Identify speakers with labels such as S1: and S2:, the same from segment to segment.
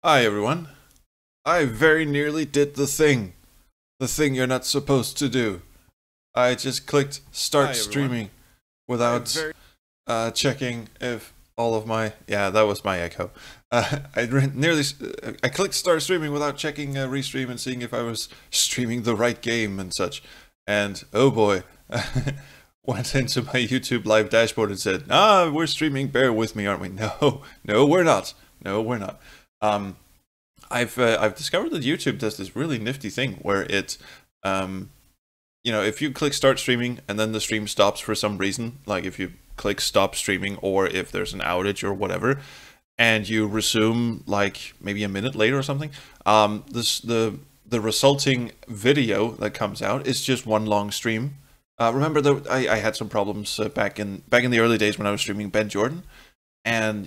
S1: Hi everyone. I very nearly did the thing. The thing you're not supposed to do. I just clicked start streaming without checking if all of my... Yeah, that was my echo. I clicked start streaming without checking restream and seeing if I was streaming the right game and such. And oh boy, went into my YouTube live dashboard and said, we're streaming, bear with me, aren't we? No, we're not. No, we're not. I've discovered that YouTube does this really nifty thing where it, if you click start streaming and then the stream stops for some reason, like if you click stop streaming or if there's an outage or whatever, and you resume like maybe a minute later or something, the resulting video that comes out is just one long stream. Remember that I had some problems back in the early days when I was streaming Ben Jordan, and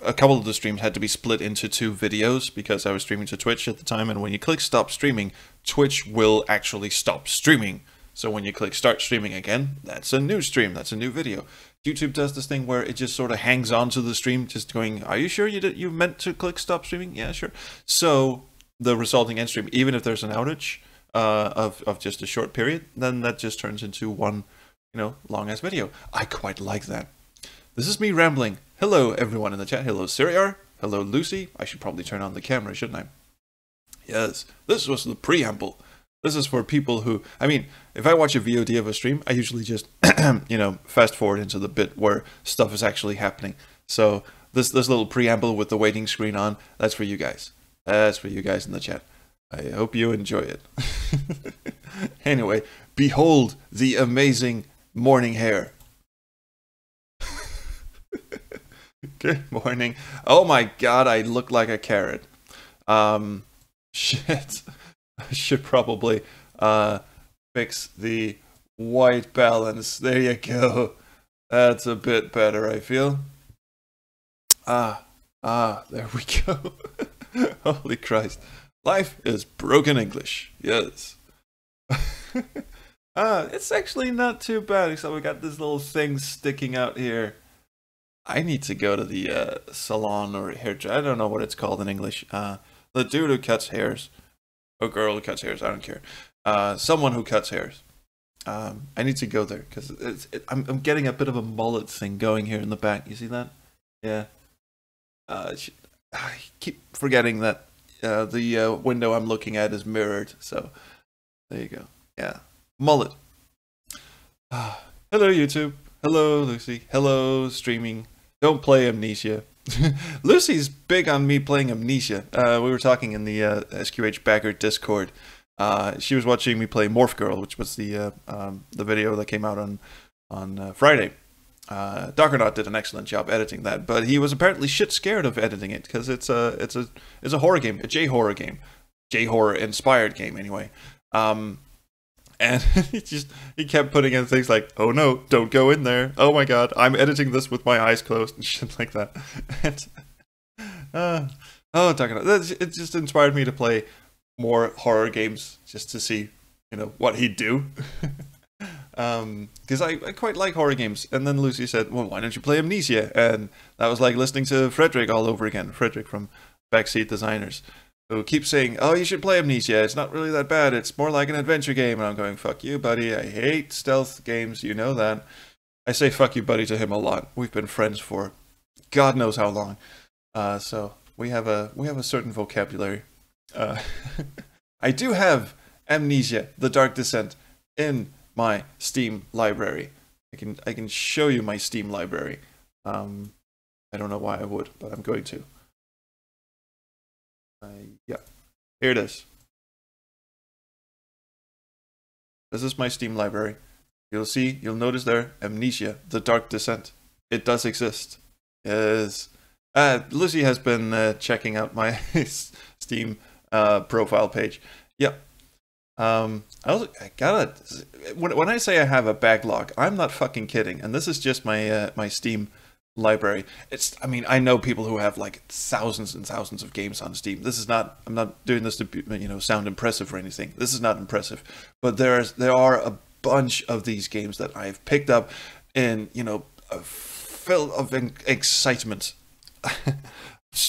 S1: a couple of the streams had to be split into two videos because I was streaming to Twitch at the time, and when you click stop streaming, Twitch will actually stop streaming. So when you click start streaming again, that's a new stream, that's a new video. YouTube does this thing where it just sort of hangs on to the stream, just going, are you sure you meant to click stop streaming? Yeah, sure. So the resulting end stream, even if there's an outage of just a short period, then that just turns into one, long ass video. I quite like that. This is me rambling. Hello everyone in the chat. Hello Siriar. Hello Lucy. I should probably turn on the camera, shouldn't I? Yes, this was the preamble. This is for people who, if I watch a VOD of a stream, I usually just, fast forward into the bit where stuff is actually happening. So this little preamble with the waiting screen on, that's for you guys. That's for you guys in the chat. I hope you enjoy it. Anyway, behold the amazing morning hair. Good morning. Oh my god, I look like a carrot. Shit. I should probably fix the white balance. There you go. That's a bit better, I feel. There we go. Holy Christ. Life is broken English. Yes. It's actually not too bad, except we got this little thing sticking out here. I need to go to the salon or hairdresser. I don't know what it's called in English. The dude who cuts hairs. Or girl who cuts hairs. I don't care. Someone who cuts hairs. I need to go there because I'm getting a bit of a mullet thing going here in the back. You see that? Yeah. I keep forgetting that the window I'm looking at is mirrored. So there you go. Yeah. Mullet. Hello YouTube. Hello Lucy. Hello streaming. Don't play Amnesia. Lucy's big on me playing Amnesia. We were talking in the SQH Bagger Discord. She was watching me play Morph Girl, which was the video that came out on Friday. Dockernaut did an excellent job editing that, but he was apparently shit scared of editing it because it's a horror game, a J-horror game, J-horror inspired game anyway. And he kept putting in things like, oh no, don't go in there. Oh my god, I'm editing this with my eyes closed and shit like that. And, it just inspired me to play more horror games just to see, what he'd do. Because I quite like horror games. And then Lucy said, well, why don't you play Amnesia? And that was like listening to Frederick all over again. Frederick from Backseat Designers, who keeps saying, oh, you should play Amnesia, it's not really that bad, it's more like an adventure game. And I'm going, fuck you, buddy, I hate stealth games, you know that. I say fuck you, buddy, to him a lot. We've been friends for God knows how long. So we have a certain vocabulary. I do have Amnesia, The Dark Descent, in my Steam library. I can show you my Steam library. I don't know why I would, but I'm going to. Yeah, here it is. This is my Steam library. You'll notice there, Amnesia, The Dark Descent. It does exist. Yes. Lucy has been checking out my Steam profile page. Yeah. When I say I have a backlog, I'm not fucking kidding. And this is just my my Steam library. I know people who have like thousands and thousands of games on Steam. I'm not doing this to sound impressive or anything. This is not impressive, but there are a bunch of these games that I've picked up in a fill of excitement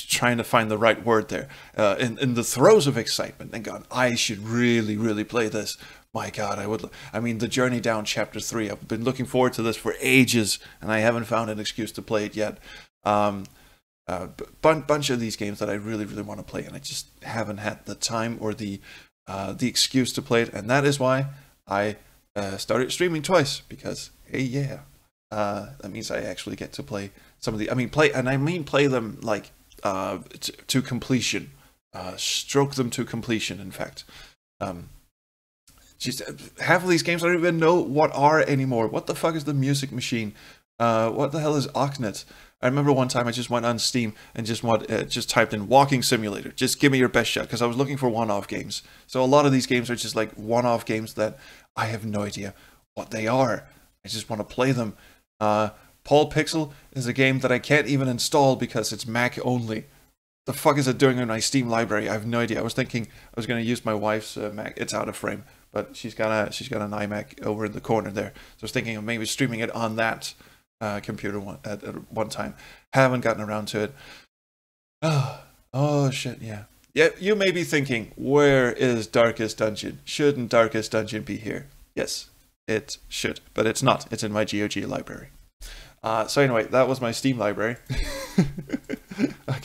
S1: trying to find the right word there, in the throes of excitement, and gone, I should really play this. My God, I mean, the journey down chapter 3. I've been looking forward to this for ages, and I haven't found an excuse to play it yet. Bunch of these games that I really want to play, and I just haven't had the time or the excuse to play it, and that is why I started streaming twice, because hey, yeah, that means I actually get to play some of the. I mean, play them like to completion, stroke them to completion. In fact. Just half of these games I don't even know what are anymore. What the fuck is the Music Machine? What the hell is Oknet? I remember one time I just went on Steam and just typed in Walking Simulator. Just give me your best shot, because I was looking for one-off games. So a lot of these games are just like one-off games that I have no idea what they are. I just want to play them. Paul Pixel is a game that I can't even install because it's Mac only. The fuck is it doing in my Steam library? I have no idea. I was thinking I was going to use my wife's Mac. It's out of frame. But she's got an iMac over in the corner there. So I was thinking of maybe streaming it on that computer at one time. Haven't gotten around to it. Oh shit, yeah. Yeah, you may be thinking, where is Darkest Dungeon? Shouldn't Darkest Dungeon be here? Yes, it should, but it's not. It's in my GOG library. So anyway, that was my Steam library. I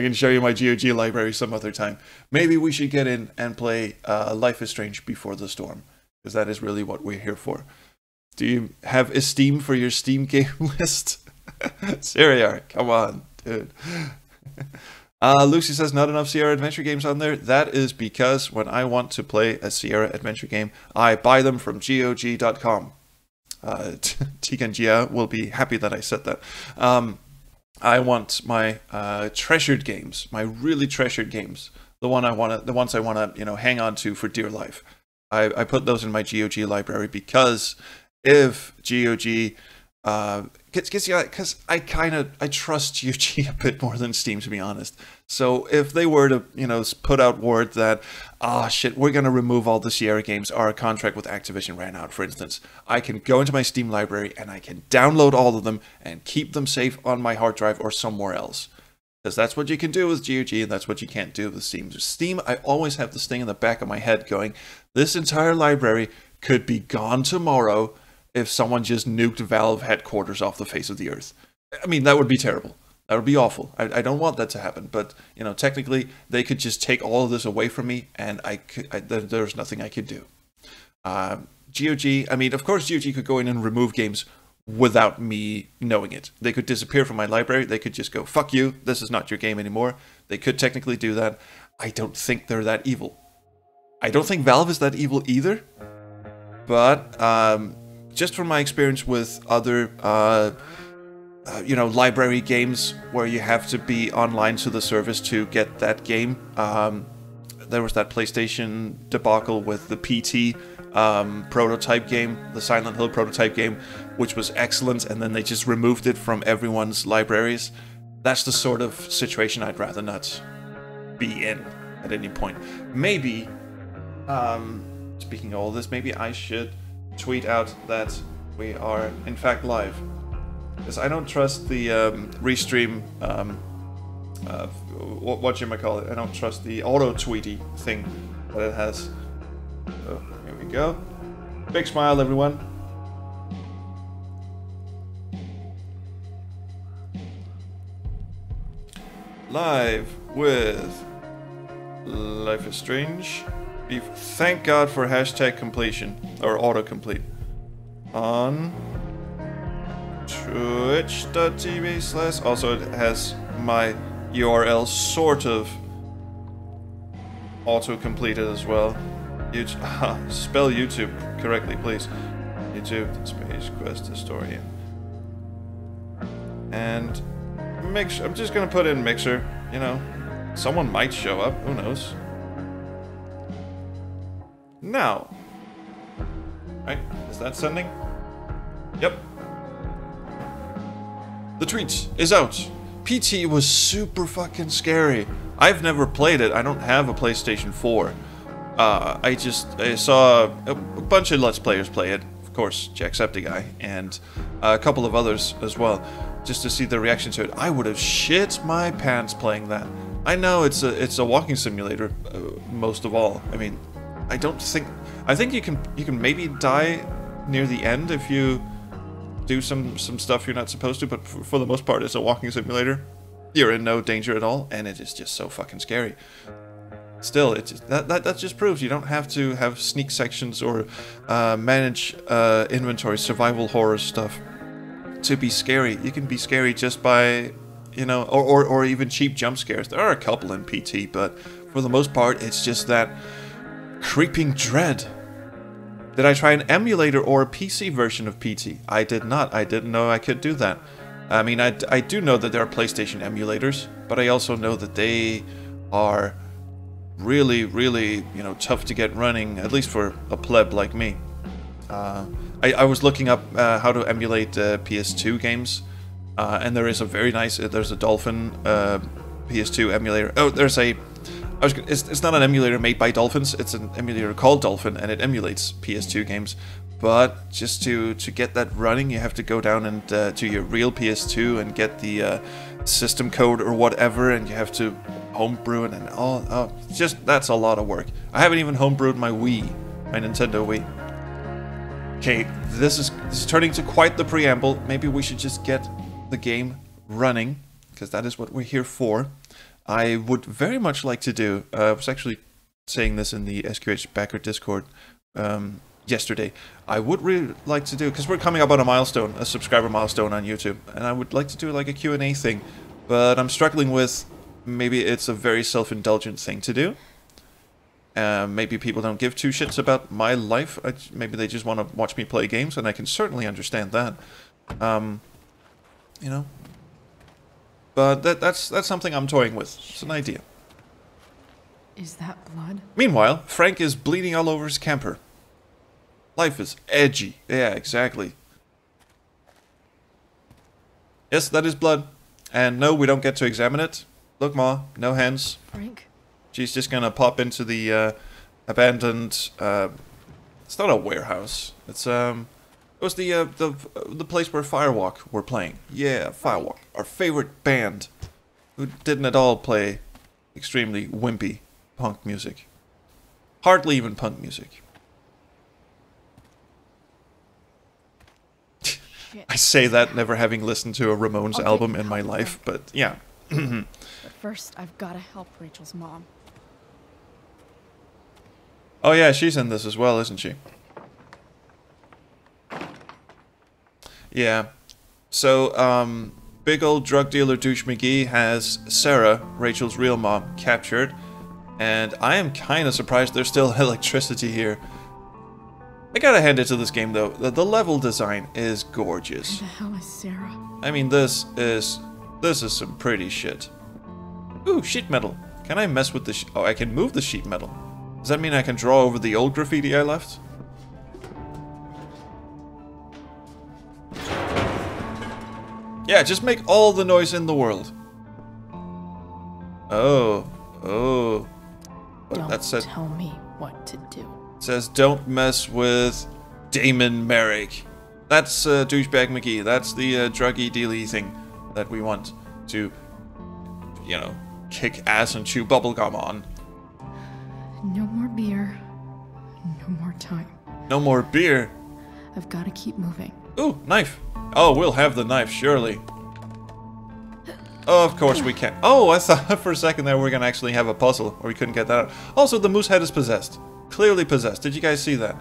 S1: can show you my GOG library some other time. Maybe we should get in and play Life is Strange Before the Storm, because that is really what we're here for. Do you have esteem for your Steam game list? Siriar, come on, dude. Lucy says, not enough Sierra Adventure games on there. That is because when I want to play a Sierra Adventure game, I buy them from GOG.com. Tikanjia will be happy that I said that. I want my treasured games, my really treasured games, the ones I want to, hang on to for dear life. I put those in my GOG library because if GOG, because I trust GOG a bit more than Steam, to be honest. So if they were to, put out word that, shit, we're going to remove all the Sierra games, our contract with Activision ran out, for instance, I can go into my Steam library and I can download all of them and keep them safe on my hard drive or somewhere else. Because that's what you can do with GOG, and that's what you can't do with Steam. Steam, I always have this thing in the back of my head going, this entire library could be gone tomorrow if someone just nuked Valve headquarters off the face of the earth. I mean, that would be terrible. That would be awful. I don't want that to happen. But, technically, they could just take all of this away from me, and there's nothing I could do. GOG, I mean, of course GOG could go in and remove games without me knowing it. They could disappear from my library. They could just go, fuck you, this is not your game anymore. They could technically do that. I don't think they're that evil. I don't think Valve is that evil either. But, just from my experience with other, library games where you have to be online to the service to get that game. There was that PlayStation debacle with the PT prototype game, the Silent Hill prototype game, which was excellent, and then they just removed it from everyone's libraries. That's the sort of situation I'd rather not be in at any point. Maybe, speaking of all this, maybe I should tweet out that we are in fact live, because I don't trust the restream whatchamacallit, I don't trust the auto tweety thing that it has. So here we go. Big smile, everyone. Live with Life is Strange. Thank God for hashtag completion, or autocomplete, on twitch.tv/. Also, it has my URL sort of auto-completed as well. Spell YouTube correctly, please. YouTube, Space Quest Historian. And Mixer. I'm just gonna put in Mixer. Someone might show up. Who knows? Now. Right? Is that sending? Yep. The tweet is out. PT was super fucking scary. I've never played it. I don't have a PlayStation 4. I saw a bunch of Let's Players play it. Of course, Jacksepticeye, and a couple of others as well. just to see the reaction to it. I would have shit my pants playing that. I know it's a walking simulator, most of all. I mean, I think you can maybe die near the end if you do some stuff you're not supposed to, but for the most part, it's a walking simulator. You're in no danger at all, and it is just so fucking scary. Still, that just proves you don't have to have sneak sections or manage inventory, survival horror stuff to be scary. You can be scary just by, you know, or even cheap jump scares. There are a couple in PT, but for the most part, it's just that creeping dread. Did I try an emulator or a PC version of PT? I did not. I didn't know I could do that. I mean, I do know that there are PlayStation emulators, but I also know that they are really, really, you know, tough to get running, at least for a pleb like me. I was looking up how to emulate PS2 games, and there is a very nice, there's a Dolphin PS2 emulator. Oh, there's a, it's not an emulator made by Dolphins, it's an emulator called Dolphin, and it emulates PS2 games. But just to get that running, you have to go down and to your real PS2 and get the system code or whatever, and you have to homebrew it, and just that's a lot of work. I haven't even homebrewed my Wii, my Nintendo Wii. Okay, this is turning to quite the preamble. Maybe we should just get the game running, because that is what we're here for. I would very much like to do. I was actually saying this in the SQH backer Discord yesterday. I would really like to do, because we're coming up on a milestone, a subscriber milestone on YouTube, and I would like to do like a Q&A thing, but I'm struggling with, maybe it's a very self-indulgent thing to do. Maybe people don't give two shits about my life. Maybe they just want to watch me play games, and I can certainly understand that. You know, but that's something I'm toying with. It's an idea.
S2: Is that blood?
S1: Meanwhile, Frank is bleeding all over his camper. Life is edgy. Yeah, exactly. Yes, that is blood. And no, we don't get to examine it. Look, Ma, no hands.
S2: Frank?
S1: She's just gonna pop into the abandoned. It's not a warehouse. It's it was the place where Firewalk were playing. Yeah, Firewalk, our favorite band, who didn't at all play extremely wimpy punk music. Hardly even punk music. I say that never having listened to a Ramones album in my life, but yeah.
S2: But first, I've got to help Rachel's mom.
S1: Oh yeah, she's in this as well, isn't she? Yeah. So, big old drug dealer douche McGee has Sarah, Rachel's real mom, captured. And I am kind of surprised there's still electricity here. I gotta hand it to this game though. The level design is gorgeous.
S2: Where the hell is Sarah?
S1: I mean, this is some pretty shit. Ooh, sheet metal. Can I mess with the oh, I can move the sheet metal. Does that mean I can draw over the old graffiti I left? Yeah, just make all the noise in the world. Oh.
S2: Don't tell me what to do.
S1: It says, don't mess with Damon Merrick. That's douchebag McGee. That's the druggy dealy thing that we want to, you know, kick ass and chew bubblegum on.
S2: No more beer. No more time.
S1: No more beer?
S2: I've got to keep moving.
S1: Ooh, knife. Oh, we'll have the knife, surely. Oh, of course we can. Oh, I thought for a second there we were going to actually have a puzzle, or we couldn't get that out. Also, the moose head is possessed. Clearly possessed. Did you guys see that?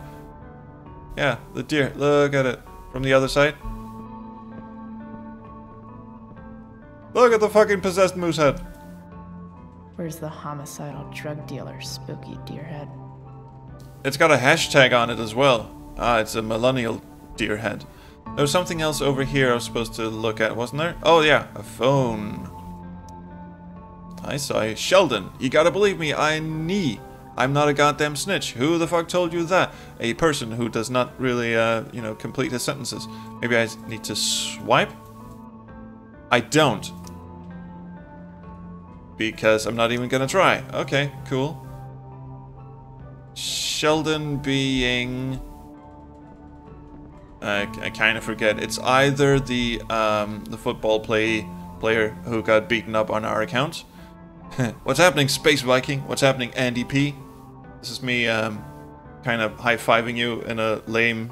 S1: Yeah, the deer. Look at it. From the other side. Look at the fucking possessed moose head.
S2: Where's the homicidal drug dealer, spooky deer head?
S1: It's got a hashtag on it as well. Ah, it's a millennial deer head. There was something else over here I was supposed to look at, wasn't there? Oh yeah, a phone. I saw you. Sheldon, you gotta believe me, I'm not a goddamn snitch. Who the fuck told you that? A person who does not really, you know, complete his sentences. Maybe I need to swipe? I don't. Because I'm not even gonna try. Okay, cool. Sheldon being... I kind of forget. It's either the football player who got beaten up on our account. What's happening, Space Viking? What's happening, Andy P? This is me kind of high-fiving you in a lame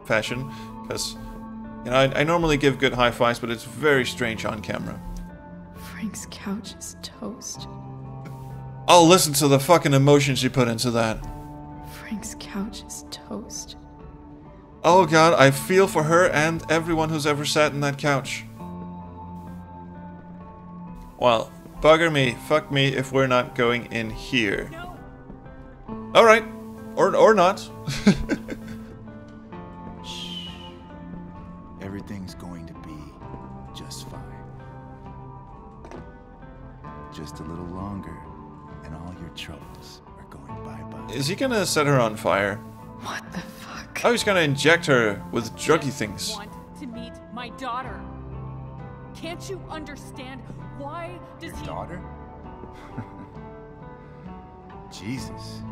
S1: fashion, because you know I normally give good high fives, but it's very strange on camera.
S2: Frank's couch is toast.
S1: Oh, listen to the fucking emotions you put into that.
S2: Frank's couch is toast.
S1: Oh god, I feel for her and everyone who's ever sat in that couch. Well, bugger me, fuck me if we're not going in here. Alright. Or not.
S3: Shh. Everything's going to be just fine. Just a little longer, and all your troubles are going bye-bye.
S1: Is he gonna set her on fire?
S2: What the fuck?
S1: Oh, he's gonna inject her with druggy things.
S4: I want to meet my daughter. Can't you understand? Why does he...
S3: Daughter? Jesus.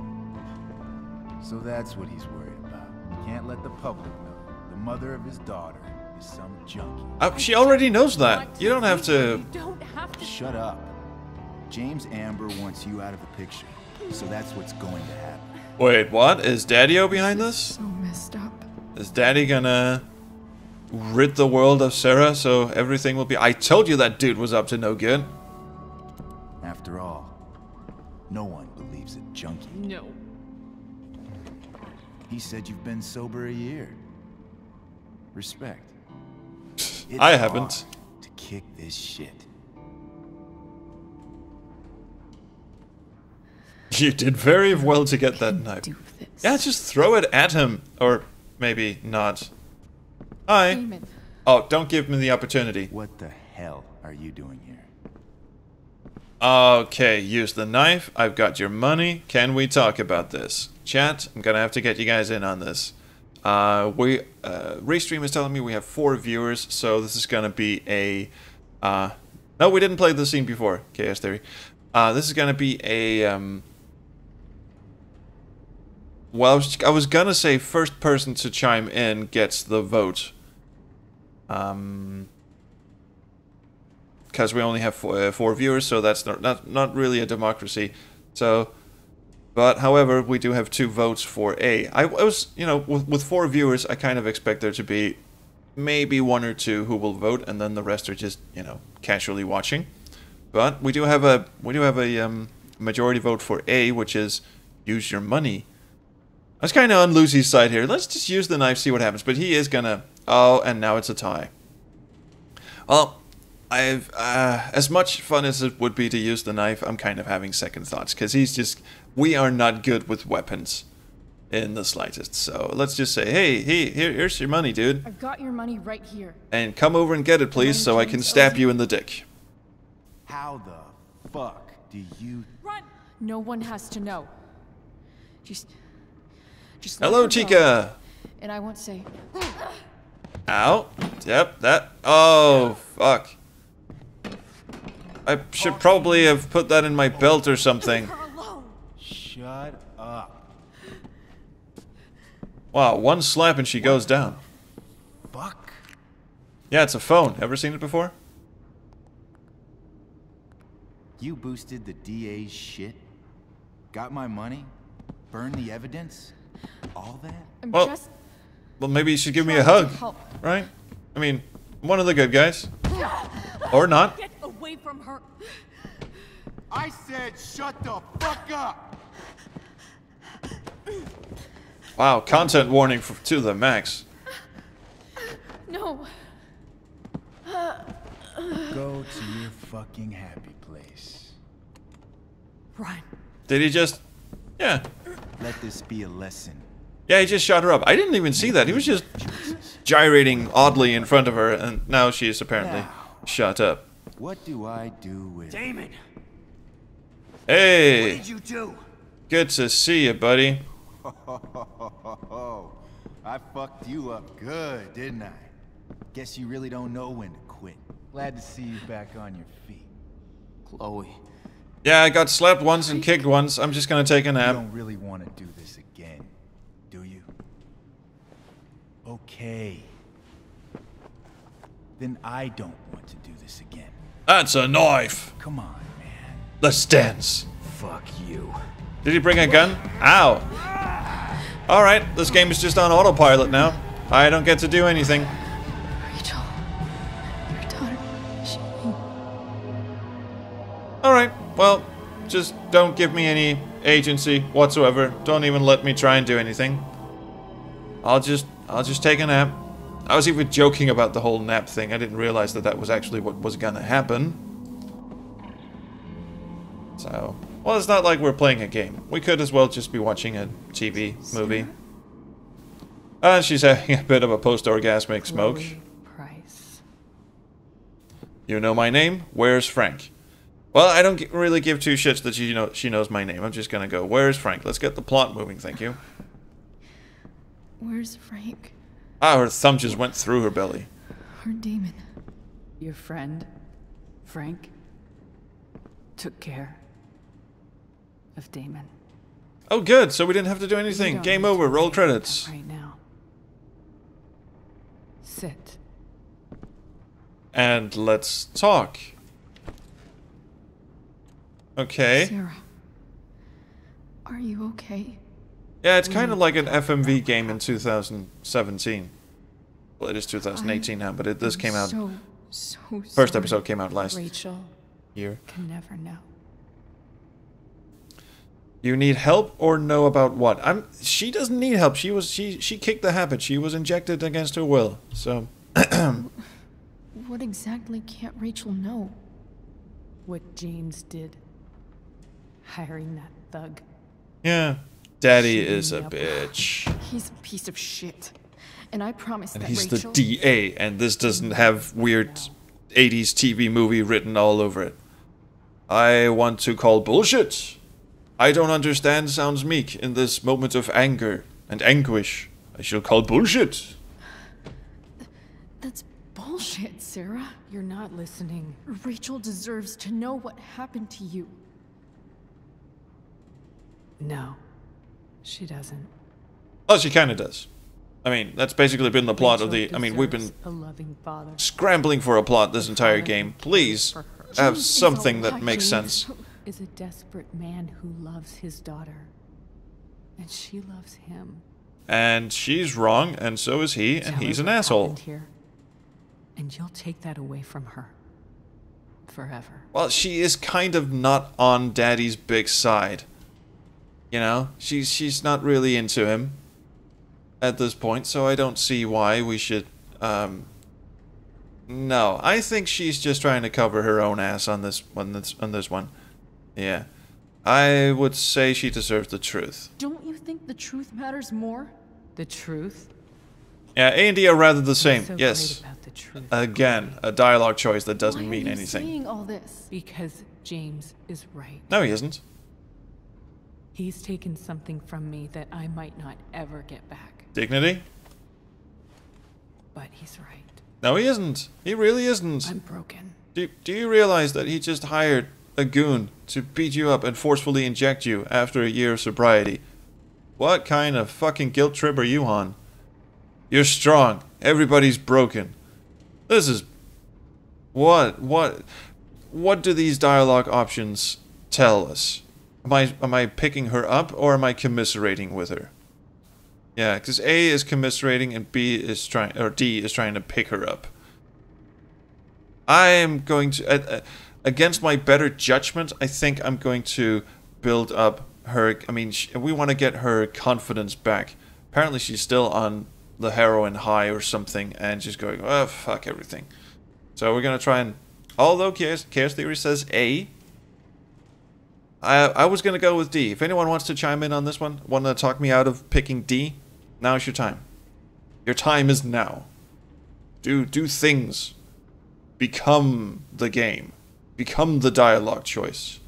S3: So that's what he's worried about. Can't let the public know. The mother of his daughter is some junkie.
S1: She already knows that. You don't have to...
S4: You don't have to...
S3: Shut up. James Amber wants you out of the picture. So that's what's going to happen.
S1: Wait, what? Is Daddy-O behind this?
S2: So messed up.
S1: Is Daddy gonna rid the world of Sarah so everything will be... I told you that dude was up to no good.
S3: After all, no one believes a junkie.
S4: No.
S3: He said you've been sober a year. Respect. It's
S1: I haven't.
S3: hard to kick this shit.
S1: You did very well to get that
S2: Can
S1: knife.
S2: do this.
S1: Yeah, just throw it at him. Or maybe not. Hi.
S2: Damon.
S1: Oh, don't give me the opportunity.
S3: What the hell are you doing here?
S1: Okay, use the knife. I've got your money. Can we talk about this? Chat, I'm gonna have to get you guys in on this. Restream is telling me we have 4 viewers, so this is gonna be a... no, we didn't play this scene before, Chaos Theory. This is gonna be a... well, I was gonna say first person to chime in gets the vote. Because we only have 4 viewers, so that's not really a democracy. So, but however, we do have 2 votes for A. I was, you know, with 4 viewers, I kind of expect there to be maybe 1 or 2 who will vote, and then the rest are just, you know, casually watching. But we do have a majority vote for A, which is use your money. I was kind of on Lucy's side here. Let's just use the knife, see what happens. But he is gonna... Oh, and now it's a tie. Well, I've as much fun as it would be to use the knife, I'm kind of having second thoughts, because he's just... We are not good with weapons in the slightest. So let's just say, hey, here's your money, dude.
S2: I've got your money right here.
S1: And come over and get it, please, so I can stab you in the dick.
S3: How the fuck do you...
S4: Run!
S2: No one has to know. Just let
S1: Hello,
S2: her go,
S1: Chica.
S2: and I won't say.
S1: Ow. Yep, that... Oh, fuck. I should probably have put that in my belt or something.
S4: Leave her alone.
S3: Shut up.
S1: Wow, 1 slap and she goes down.
S3: Fuck.
S1: Yeah, it's a phone. Ever seen it before?
S3: You boosted the DA's shit? Got my money? Burned the evidence? All that?
S2: I'm
S1: Well,
S2: just
S1: well, maybe you should give me a
S2: trying to
S1: hug,
S2: help.
S1: right? I mean, I'm one of the good guys. Or not.
S4: Get away from her.
S3: I said shut the fuck up!
S1: Wow, content warning to the max.
S2: No.
S3: Go to your fucking happy place.
S4: Run.
S1: Did he just... Yeah.
S3: Let this be a lesson.
S1: Yeah, he just shot her up. I didn't even see that. He was just gyrating oddly in front of her, and now she is apparently shot up.
S3: What do I do with...
S5: Damon,
S1: Hey!
S5: what did you do?
S1: Good to see you, buddy.
S3: I fucked you up good, didn't I? Guess you really don't know when to quit. Glad to see you back on your feet.
S5: Chloe.
S1: Yeah, I got slapped once and kicked once. I'm just gonna take a
S3: You
S1: nap.
S3: don't really want to do this again, do you? Okay. Then I don't want to do this again.
S1: That's a knife.
S3: Come on, man.
S1: Let's dance.
S3: Fuck you.
S1: Did he bring a gun? Ow. Alright, this game is just on autopilot now. I don't get to do anything.
S2: Rachel, your daughter,
S1: Alright, well, just don't give me any agency whatsoever. Don't even let me try and do anything. I'll just take a nap. I was even joking about the whole nap thing. I didn't realize that that was actually what was gonna happen. So, well, it's not like we're playing a game. We could as well just be watching a TV movie. She's having a bit of a post-orgasmic smoke.
S4: Chloe Price.
S1: You know my name? Where's Frank? Well, I don't really give two shits that she knows my name. I'm just gonna go, where's Frank? Let's get the plot moving, thank you.
S2: Where's Frank?
S1: Ah, her thumb just went through her belly.
S2: Her demon.
S4: Your friend, Frank, took care of Damon.
S1: Oh, good. So we didn't have to do
S4: You
S1: anything.
S4: don't
S1: Game
S4: need to
S1: over. Roll
S4: worry about
S1: credits.
S4: that right now. Sit.
S1: And let's talk. Okay.
S2: Sarah. Are you okay?
S1: Yeah, it's kind of like an FMV game in 2017. Well, it is 2018 now, but this came out.
S2: So
S1: First
S2: sorry.
S1: episode came out last
S4: Rachel
S1: year.
S4: can never know.
S1: You need help or know about what? She doesn't need help. She kicked the habit. She was injected against her will. So
S2: What exactly can't Rachel know?
S4: What James did. Hiring that thug.
S1: yeah, Daddy
S4: Shooting
S1: is a
S4: me up.
S1: bitch.
S2: He's a piece of shit. And I promise
S1: And
S2: that
S1: he's
S2: Rachel...
S1: the DA, and this doesn't have weird 80s TV movie written all over it. I want to call bullshit. I don't understand sounds meek in this moment of anger and anguish. I shall call bullshit.
S2: That's bullshit, Sarah.
S4: You're not listening.
S2: Rachel deserves to know what happened to you.
S4: No, she doesn't.
S1: Oh, she kind of does. I mean, that's basically been the plot of the...
S4: Rachel
S1: I mean, we've been
S4: deserves a loving father.
S1: scrambling for a plot this entire game. Please
S4: For her.
S1: have
S2: James is
S1: something that
S2: alive,
S1: makes
S2: James.
S1: sense.
S4: Is a desperate man who loves his daughter. And she loves him.
S1: And she's wrong, and so is he, and
S4: Tell
S1: he's
S4: her
S1: an
S4: what
S1: asshole.
S4: happened here, and you'll take that away from her. Forever.
S1: Well, she is kind of not on Daddy's big side. You know, she's not really into him at this point, so I don't see why we should, no, I think she's just trying to cover her own ass on this one. Yeah. I would say she deserves the truth.
S2: Don't you think the truth matters more?
S4: The truth?
S1: Yeah, A and D are rather the same.
S4: What's so
S1: Yes.
S4: great about the truth?
S1: Again, a dialogue choice that doesn't
S2: Why
S1: mean
S2: are you
S1: anything.
S2: saying all this?
S4: Because James is right.
S1: No, he isn't.
S4: He's taken something from me that I might not ever get back.
S1: Dignity?
S4: But he's right.
S1: No, he isn't. He really isn't.
S4: I'm broken.
S1: Do you realize that he just hired a goon to beat you up and forcefully inject you after a year of sobriety? What kind of fucking guilt trip are you on? You're strong. Everybody's broken. This is... What do these dialogue options tell us? Am I picking her up or am I commiserating with her? Yeah, because A is commiserating and D is trying to pick her up. I am going to, against my better judgment, I think I'm going to build up her. I mean, we want to get her confidence back. Apparently, she's still on the heroin high or something, and she's going, oh fuck everything. So we're gonna try and. Although Chaos Theory says A. I was gonna go with D. If anyone wants to chime in on this one, want to talk me out of picking D, now's your time. Your time is now. Do things. Become the game. Become the dialogue choice.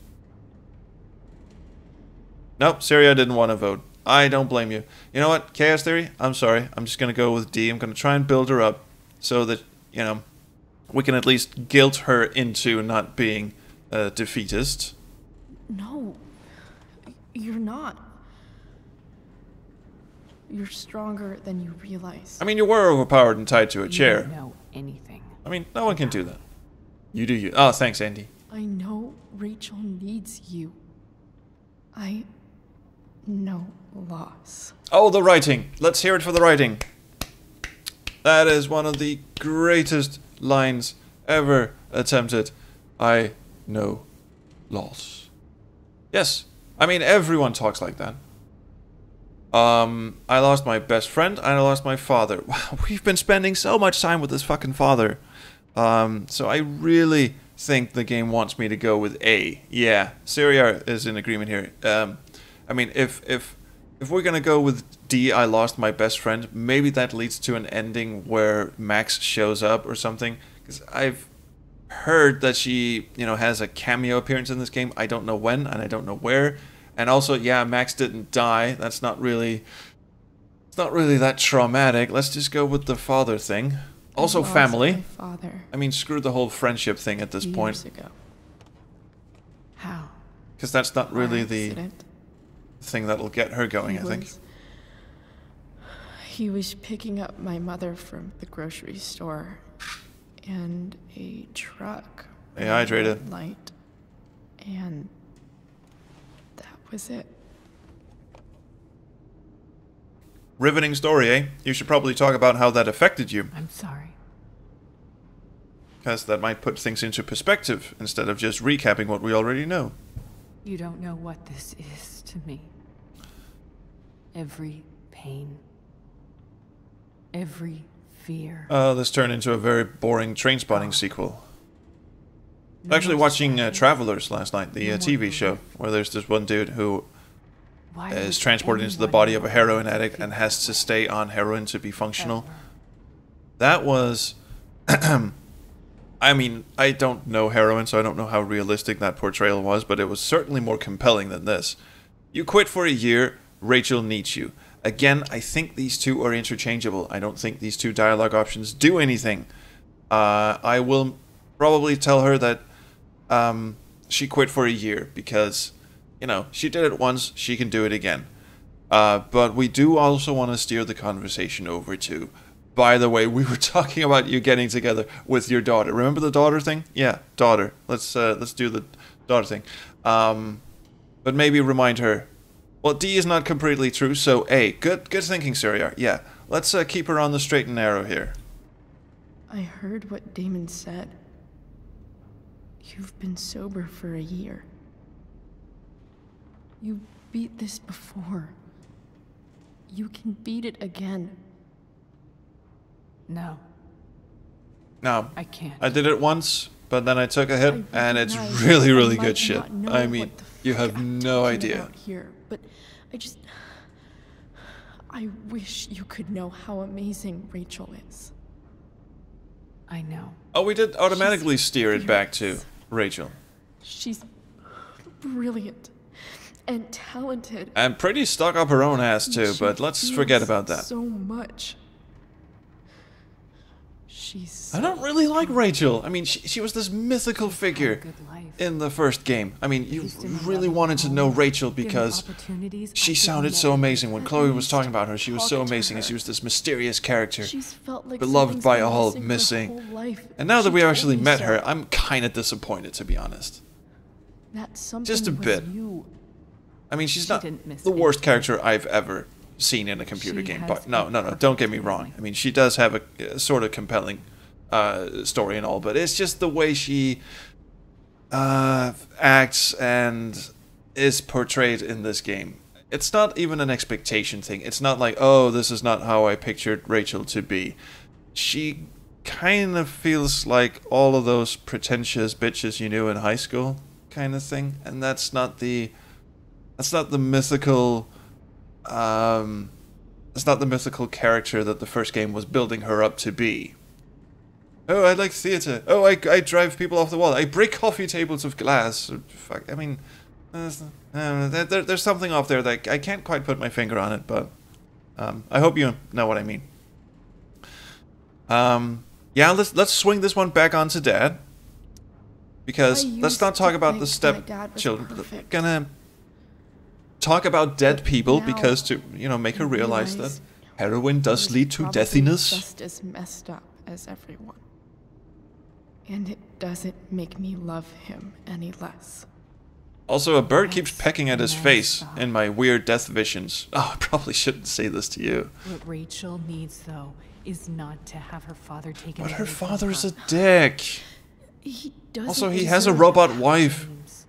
S1: Nope, Syria didn't want to vote. I don't blame you. You know what, Chaos Theory? I'm sorry. I'm just gonna go with D. I'm gonna try and build her up so that, you know, we can at least guilt her into not being a defeatist.
S2: No, you're not. You're stronger than you realize.
S1: I mean, you were overpowered and tied to a
S4: You
S1: chair.
S4: don't know anything.
S1: I mean, no one can do that. You do you. Oh, thanks, Andy.
S2: I know Rachel needs you. I know loss.
S1: Oh, the writing. Let's hear it for the writing. That is one of the greatest lines ever attempted. I know loss. Yes. I mean, everyone talks like that. I lost my best friend and I lost my father. Wow, we've been spending so much time with this fucking father. So I really think the game wants me to go with A. Yeah, Syria is in agreement here. I mean, if we're gonna go with D, I lost my best friend, maybe that leads to an ending where Max shows up or something. Because I've heard that she, you know, has a cameo appearance in this game. I don't know when and I don't know where. And also, yeah, Max didn't die. That's not really... It's not really that traumatic. Let's just go with the father thing. Also,
S2: I lost
S1: family.
S2: my father
S1: I mean, screw the whole friendship thing at this point.
S2: years ago. How?
S1: Because that's not really
S2: Car
S1: the
S2: accident.
S1: thing that'll get her going, I think.
S2: He was picking up my mother from the grocery store, and a truck
S1: Stay
S2: ran
S1: hydrated.
S2: red light, and that was it.
S1: Riveting story, eh? You should probably talk about how that affected you.
S4: I'm sorry.
S1: Because that might put things into perspective, instead of just recapping what we already know.
S4: You don't know what this is to me. Every pain. Every fear.
S1: This turned into a very boring Trainspotting sequel.
S4: No
S1: Actually
S4: more
S1: watching
S4: sadness.
S1: Travelers last night, the
S4: No more
S1: TV show,
S4: grief.
S1: where there's this one dude who
S4: Why
S1: is
S4: would
S1: transported into the
S4: anyone
S1: body of a
S4: want
S1: heroin
S4: to
S1: addict
S4: feel
S1: and has to stay on heroin to be functional.
S4: ever?
S1: That was... I mean, I don't know heroin, so I don't know how realistic that portrayal was, but it was certainly more compelling than this. You quit for a year, Rachel needs you. Again, I think these two are interchangeable. I don't think these two dialogue options do anything. I will probably tell her that she quit for a year because, you know, she did it once, she can do it again. But we do also want to steer the conversation over to, by the way, we were talking about you getting together with your daughter. Remember the daughter thing? Yeah, daughter. Let's do the daughter thing. But maybe remind her. Well, D is not completely true, so A. Good thinking, Syria. Yeah, let's keep her on the straight and narrow here.
S2: I heard what Damon said. You've been sober for a year. You beat this before. You can beat it again.
S4: No,
S1: Now,
S4: I can't.
S1: I did it once, but then I took a hit,
S2: I
S1: and it's
S2: recognize
S1: really,
S2: I
S1: really
S2: might
S1: good shit.
S2: not know
S1: I mean,
S2: what the
S1: you have
S2: fuck I'm
S1: no
S2: talking
S1: idea.
S2: about here, but I wish you could know how amazing Rachel is.
S4: I know.
S1: Oh, we did automatically steer it back to
S2: fearless.
S1: Rachel.
S2: She's brilliant and talented.
S1: And pretty stuck up her own ass too,
S2: She
S1: but let's forget
S2: feels
S1: about that.
S2: So much. She's
S1: I don't really like Rachel. I mean, she was this mythical figure
S4: Good life.
S1: in the first game. I mean, you
S4: Raised in a
S1: really
S4: loving
S1: wanted to know
S4: home,
S1: Rachel
S4: given
S1: because
S4: opportunities
S1: she
S4: I could
S1: sounded so
S4: never
S1: amazing. When
S2: At
S1: Chloe was
S2: least
S1: talking about her, she was so
S2: talk to
S1: amazing, and
S2: her.
S1: she was this mysterious character.
S2: She's felt like
S1: beloved
S2: something's
S1: by
S2: been
S1: all,
S2: her
S1: missing.
S2: whole life.
S1: And now that
S2: She
S1: we
S2: told
S1: actually
S2: me
S1: met
S2: so.
S1: her, I'm kind of disappointed, to be honest.
S2: That something
S1: Just a
S2: was
S1: bit.
S2: You.
S1: I mean, she's
S4: She
S1: not
S4: didn't miss
S1: the worst
S4: anything.
S1: character I've ever seen in a computer
S4: She
S1: game.
S4: has
S1: But no,
S4: a
S1: don't get me
S4: perfect
S1: wrong.
S4: family.
S1: I mean, she does have a sort of compelling story and all, but it's just the way she acts and is portrayed in this game. It's not even an expectation thing. It's not like, oh, this is not how I pictured Rachel to be. She kind of feels like all of those pretentious bitches you knew in high school kind of thing, and that's not the mythical it's not the mythical character that the first game was building her up to be. Oh, I like theater. Oh, I drive people off the wall. I break coffee tables of glass. Fuck, I mean, there's something off there that I can't quite put my finger on it, but I hope you know what I mean. Yeah, let's swing this one back onto Dad, because
S2: I
S1: let's
S2: used
S1: not talk
S2: to
S1: about the
S2: think my dad was
S1: stepchildren.
S2: perfect.
S1: Gonna talk about dead people
S2: now
S1: because to, you know, make her
S2: I
S1: realize
S2: realize
S1: that heroin does
S2: was
S1: lead to
S2: probably
S1: deathiness.
S2: just as messed up as everyone. And it doesn't make me love him any less.
S1: Also, a bird keeps
S4: That's
S1: pecking at his
S4: nice
S1: face
S4: thought.
S1: in my weird death visions. Oh, I probably shouldn't say this to you.
S4: What Rachel needs, though, is not to have her father taken
S1: But her
S4: away from
S1: father's
S4: her.
S1: a dick.
S2: He doesn't
S1: Also, he has a
S2: deserve
S1: robot
S2: that.
S1: wife.
S4: James,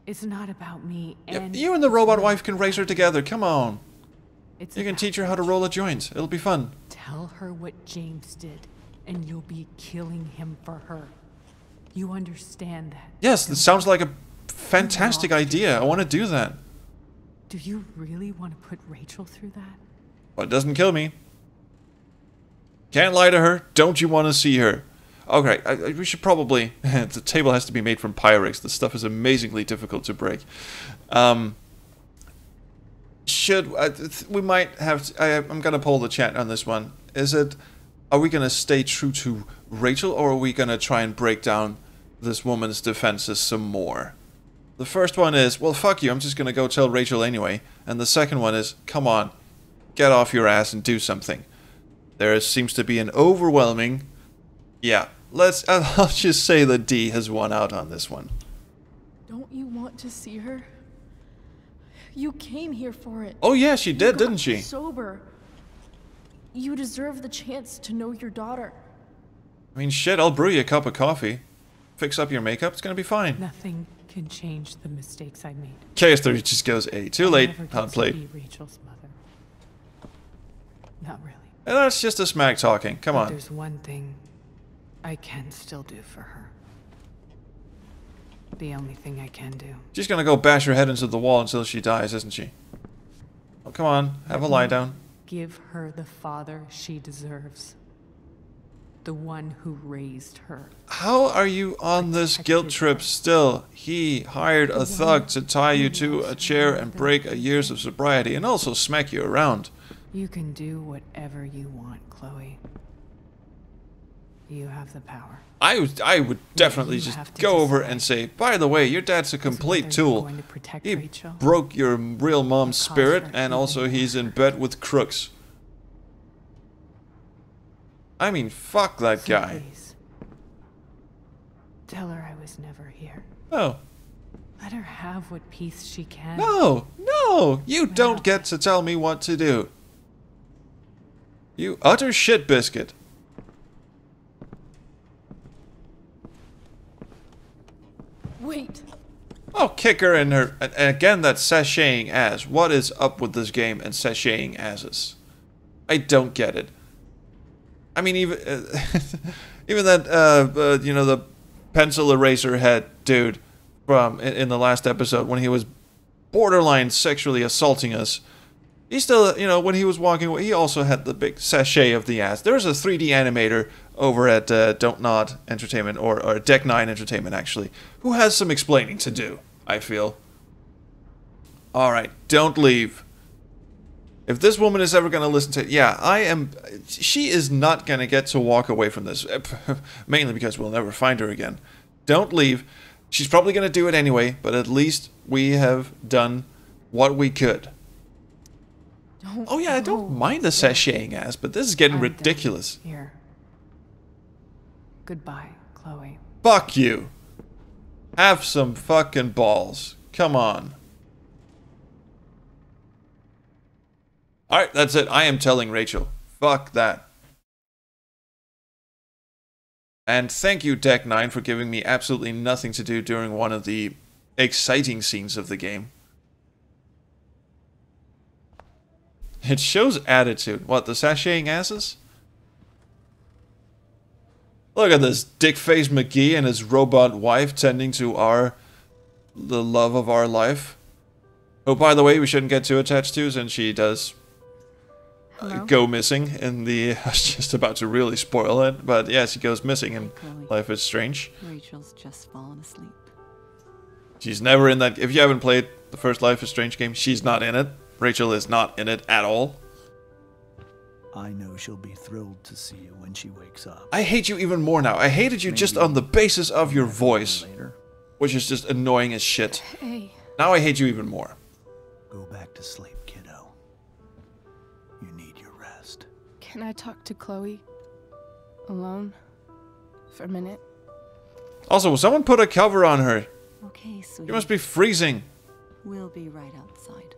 S4: it's not about me,
S1: Yep,
S4: and
S1: you and the
S4: it's
S1: robot
S4: not
S1: wife can raise her together. Come on.
S4: It's
S1: You can
S4: about
S1: teach her how to roll a joint. It'll be fun.
S4: Tell her what James did, and you'll be killing him for her. You understand that?
S1: Yes,
S4: don't
S1: this sounds like a fantastic idea. I want to do that.
S4: Do you really want to put Rachel through that?
S1: Well, it doesn't kill me. Can't lie to her. Don't you want to see her? Okay, we should probably... the table has to be made from Pyrex. This stuff is amazingly difficult to break. We might have... I'm going to poll the chat on this one. Are we going to stay true to Rachel, or are we going to try and break down this woman's defenses some more? The first one is, well, fuck you, I'm just going to go tell Rachel anyway. And the second one is, come on, get off your ass and do something. There seems to be an overwhelming... Yeah, I'll just say that D has won out on this one.
S2: Don't you want to see her? You came here for it.
S1: Oh yeah, she
S2: You
S1: did,
S2: got
S1: didn't she?
S2: Sober. You deserve the chance to know your daughter.
S1: I mean, shit, I'll brew you a cup of coffee. Fix up your makeup, it's gonna be fine.
S4: Nothing can change the mistakes I made.
S1: Chaos Theory just goes, A. Too
S4: I'll
S1: late,
S4: never get
S1: not
S4: to
S1: played.
S4: be Rachel's mother. Not really.
S1: And that's just a smack talking, come
S4: But
S1: on.
S4: there's one thing I can still do for her. The only thing I can do.
S1: She's gonna go bash her head into the wall until she dies, isn't she? Oh, come on, have a lie down.
S4: Give her the father she deserves. The one who raised her.
S1: How are you on this guilt trip still? He hired a thug to tie you to a chair and break a years of sobriety and also smack you around.
S4: You can do whatever you want, Chloe. You have the power.
S1: I would definitely
S4: you
S1: just
S4: have to
S1: go over
S4: decide.
S1: and say, by the way, your dad's a complete
S4: whether you're
S1: tool.
S4: going to protect
S1: He
S4: Rachel
S1: broke your real mom's
S4: cause
S1: spirit,
S4: her
S1: and
S4: even
S1: also he's in
S4: more.
S1: bed with crooks. I mean, fuck that
S4: So
S1: guy.
S4: please, tell her I was never here.
S1: No,
S4: Let her have what peace she can.
S1: no, you don't get to tell me what to do. You utter shit biscuit.
S2: Wait.
S1: I'll kick her in her... And again, that sashaying ass. What is up with this game and sashaying asses? I don't get it. I mean, even... even that, you know, the pencil eraser head dude from... In the last episode, when he was borderline sexually assaulting us. He still, you know, when he was walking away, he also had the big sachet of the ass. There's a 3D animator over at Don't Nod Entertainment, or Deck 9 Entertainment, actually, who has some explaining to do, I feel. Alright, don't leave. If this woman is ever going to listen to it, yeah, she is not going to get to walk away from this. Mainly because we'll never find her again. Don't leave. She's probably going to do it anyway, but at least we have done what we could.
S2: Don't
S1: Oh yeah, I don't
S2: go.
S1: mind the sashaying ass, but this is getting
S4: I'm done
S1: ridiculous.
S4: Here. Goodbye, Chloe.
S1: Fuck you. Have some fucking balls. Come on. Alright, that's it. I am telling Rachel. Fuck that. And thank you, Deck 9, for giving me absolutely nothing to do during one of the exciting scenes of the game. It shows attitude. What, the sashaying asses? Look at this dick-faced McGee and his robot wife tending to the love of our life. Oh, by the way, we shouldn't get too attached to, since she does
S2: Hello?
S1: go missing in the... I was just about to really spoil it, but yeah, she goes missing in
S5: Chloe.
S1: Life is Strange.
S5: Rachel's just fallen asleep.
S1: She's never in that... If you haven't played the first Life is Strange game, she's not in it. Rachel is not in it at all.
S6: I know she'll be thrilled to see you when she wakes up.
S1: I hate you even more now. I hated you just on the basis of your voice,
S6: Later.
S1: which is just annoying as shit.
S2: Hey.
S1: Now I hate you even more.
S6: Go back to sleep, kiddo. You need your rest.
S2: Can I talk to Chloe? Alone? For a minute?
S1: Also, will someone put a cover on her?
S5: Okay, sweetie.
S1: She must be freezing.
S5: We'll be right outside.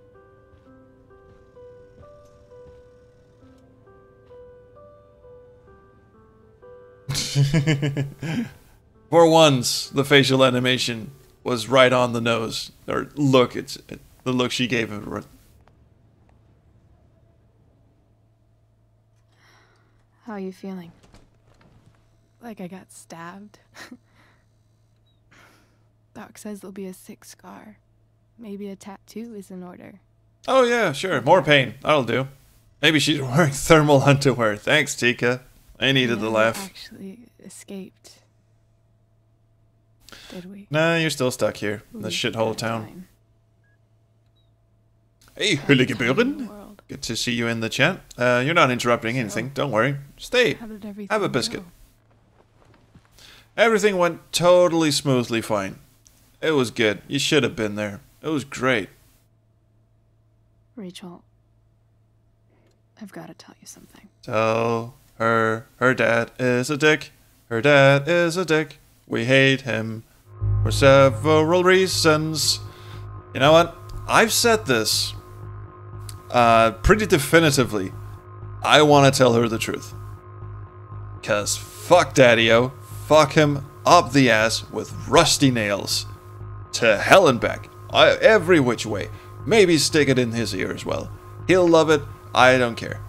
S1: For once, the facial animation was right on the nose. Or look, the look she gave him.
S2: How are you feeling? Like I got stabbed? Doc says there'll be a sick scar. Maybe a tattoo is in order.
S1: Oh yeah, sure. More pain. That'll do. Maybe she's wearing thermal underwear. Thanks, Tika. I needed the laugh.
S2: Actually escaped. Did we?
S1: Nah, you're still stuck here. In the shithole town. Hey, Hulligebeuren. Good to see you in the chat. You're not interrupting anything. Don't worry. Stay.
S2: How did everything
S1: Have a biscuit.
S2: go?
S1: Everything went totally smoothly fine. It was good. You should have been there. It was great.
S2: Rachel, I've got to tell you something.
S1: Tell her dad is a dick. Her dad is a dick. We hate him for several reasons. You know what? I've said this pretty definitively. I want to tell her the truth. Cause fuck Daddy-O. Fuck him up the ass with rusty nails. To hell and back. Every which way. Maybe stick it in his ear as well. He'll love it. I don't care.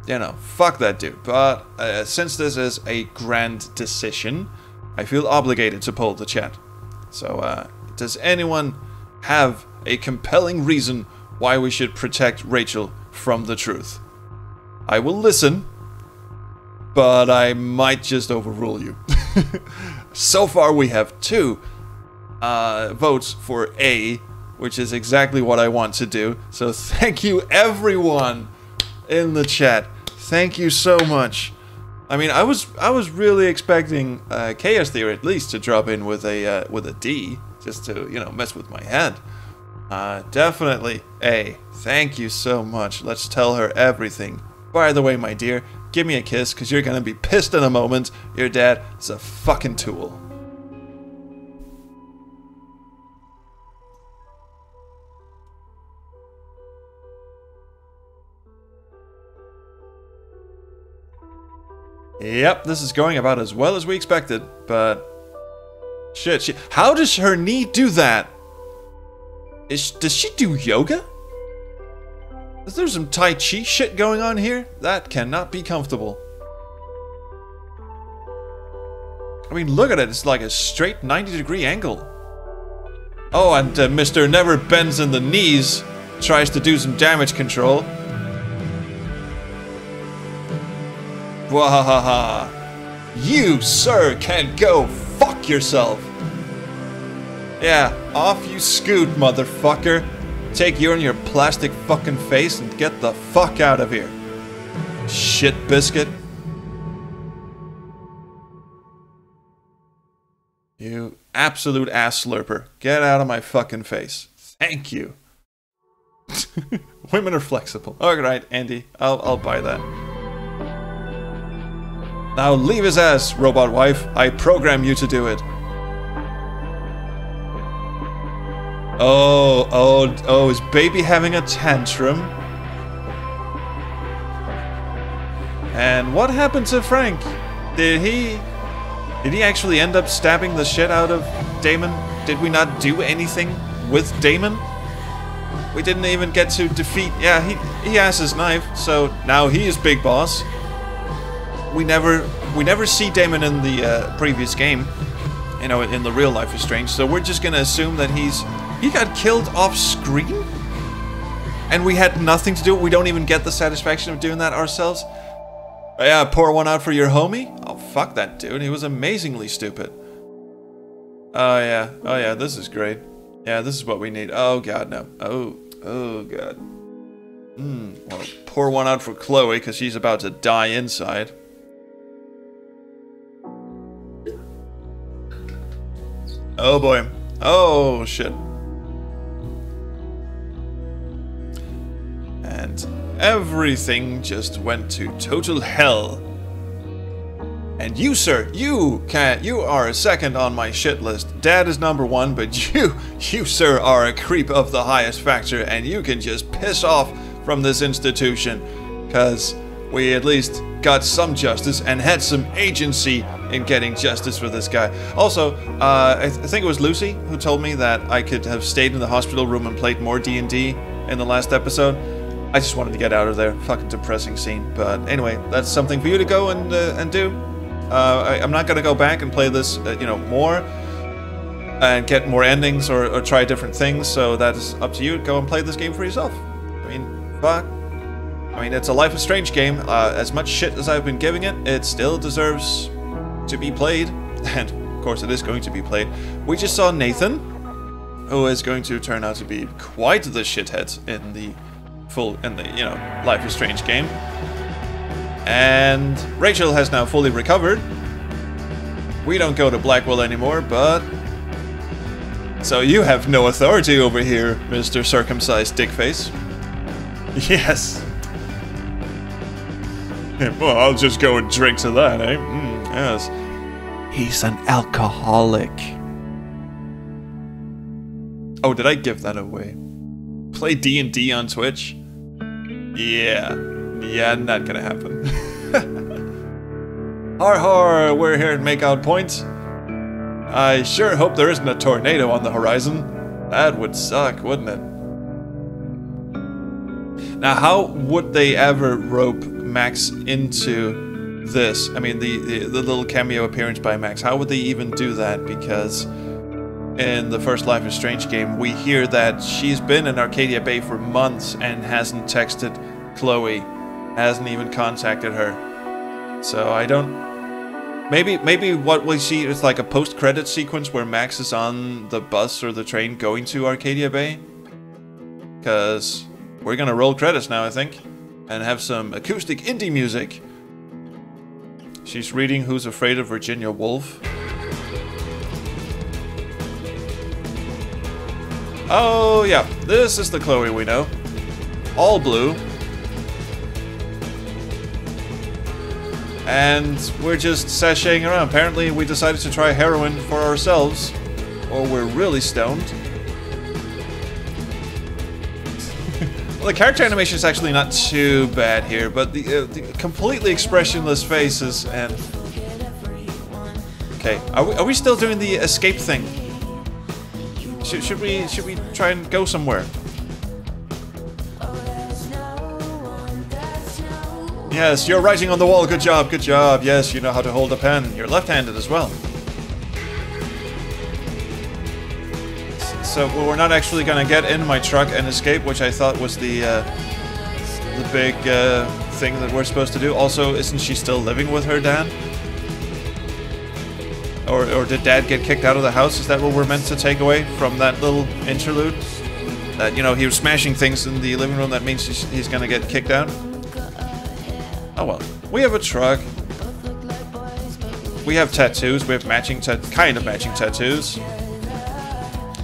S1: You know, fuck that dude. But since this is a grand decision, I feel obligated to poll the chat. So, does anyone have a compelling reason why we should protect Rachel from the truth? I will listen, but I might just overrule you. So far we have 2 votes for A, which is exactly what I want to do. So thank you everyone in the chat. Thank you so much. I mean, I was really expecting Chaos Theory at least to drop in with a D, just to, you know, mess with my head. Definitely A. Thank you so much. Let's tell her everything. By the way, my dear, give me a kiss, because you're gonna be pissed in a moment. Your dad is a fucking tool. Yep, this is going about as well as we expected, but... Shit, how does her knee do that? Does she do yoga? Is there some Tai Chi shit going on here? That cannot be comfortable. I mean, look at it, it's like a straight 90-degree angle. Oh, and Mr. Never Bends in the Knees tries to do some damage control. Wahaha. You, sir, can go fuck yourself. Yeah, off you scoot, motherfucker. Take you and your plastic fucking face and get the fuck out of here. Shit biscuit. You absolute ass slurper. Get out of my fucking face. Thank you. Women are flexible. Alright, Andy. I'll buy that. Now leave his ass, robot wife. I program you to do it. Oh, is baby having a tantrum? And what happened to Frank? Did he actually end up stabbing the shit out of Damon? Did we not do anything with Damon? We didn't even get to defeat... Yeah, he has his knife, so now he is big boss. We never see Damon in the previous game, you know, in the real Life is Strange. So we're just gonna assume that he got killed off screen, and we had nothing to do. We don't even get the satisfaction of doing that ourselves. Yeah, pour one out for your homie. Oh fuck that dude. He was amazingly stupid. Oh yeah, this is great. Yeah, this is what we need. Oh god, no. Oh god. Well, pour one out for Chloe because she's about to die inside. Oh boy. Oh shit. and everything just went to total hell. And you, sir, you are second on my shit list. Dad is number 1, but you, sir, are a creep of the highest factor, and you can just piss off from this institution, because we at least got some justice and had some agency in getting justice for this guy. Also, I think it was Lucy who told me that I could have stayed in the hospital room and played more D&D in the last episode. I just wanted to get out of there. Fucking depressing scene. But anyway, that's something for you to go and do. I'm not gonna go back and play this, you know, more and get more endings or try different things. So that is up to you. Go and play this game for yourself. I mean, fuck. I mean, it's a Life is Strange game. As much shit as I've been giving it, it still deserves to be played. And of course, it is going to be played. We just saw Nathan, who is going to turn out to be quite the shithead in the you know, Life is Strange game. And Rachel has now fully recovered. We don't go to Blackwell anymore, but... So you have no authority over here, Mr. Circumcised Dickface. Yes. Well, I'll just go and drink to that, eh? Yes. He's an alcoholic. Oh, did I give that away? Play D&D on Twitch? Yeah, not gonna happen. Har, we're here at Makeout Point. I sure hope there isn't a tornado on the horizon. That would suck, wouldn't it? Now, how would they ever rope Max into this? I mean, the little cameo appearance by Max, how would they even do that? Because in the first Life is Strange game, we hear that she's been in Arcadia Bay for months and hasn't texted Chloe, hasn't even contacted her. So I don't... Maybe what we see is like a post-credit sequence where Max is on the bus or the train going to Arcadia Bay. Because we're gonna roll credits now, I think, and have some acoustic indie music. She's reading Who's Afraid of Virginia Woolf. Oh yeah, this is the Chloe we know. All blue. And we're just sashaying around. Apparently we decided to try heroin for ourselves. Or we're really stoned. Well, the character animation is actually not too bad here, but the completely expressionless faces and... Okay, are we still doing the escape thing? Should we try and go somewhere? Yes, you're writing on the wall. Good job, good job. Yes, you know how to hold a pen. You're left-handed as well. So we're not actually gonna get in my truck and escape, which I thought was the big thing that we're supposed to do. Also, isn't she still living with her dad? Or did Dad get kicked out of the house? Is that what we're meant to take away from that little interlude? That, you know, he was smashing things in the living room, that means he's gonna get kicked out? Oh well. We have a truck. We have tattoos. We have kind of matching tattoos.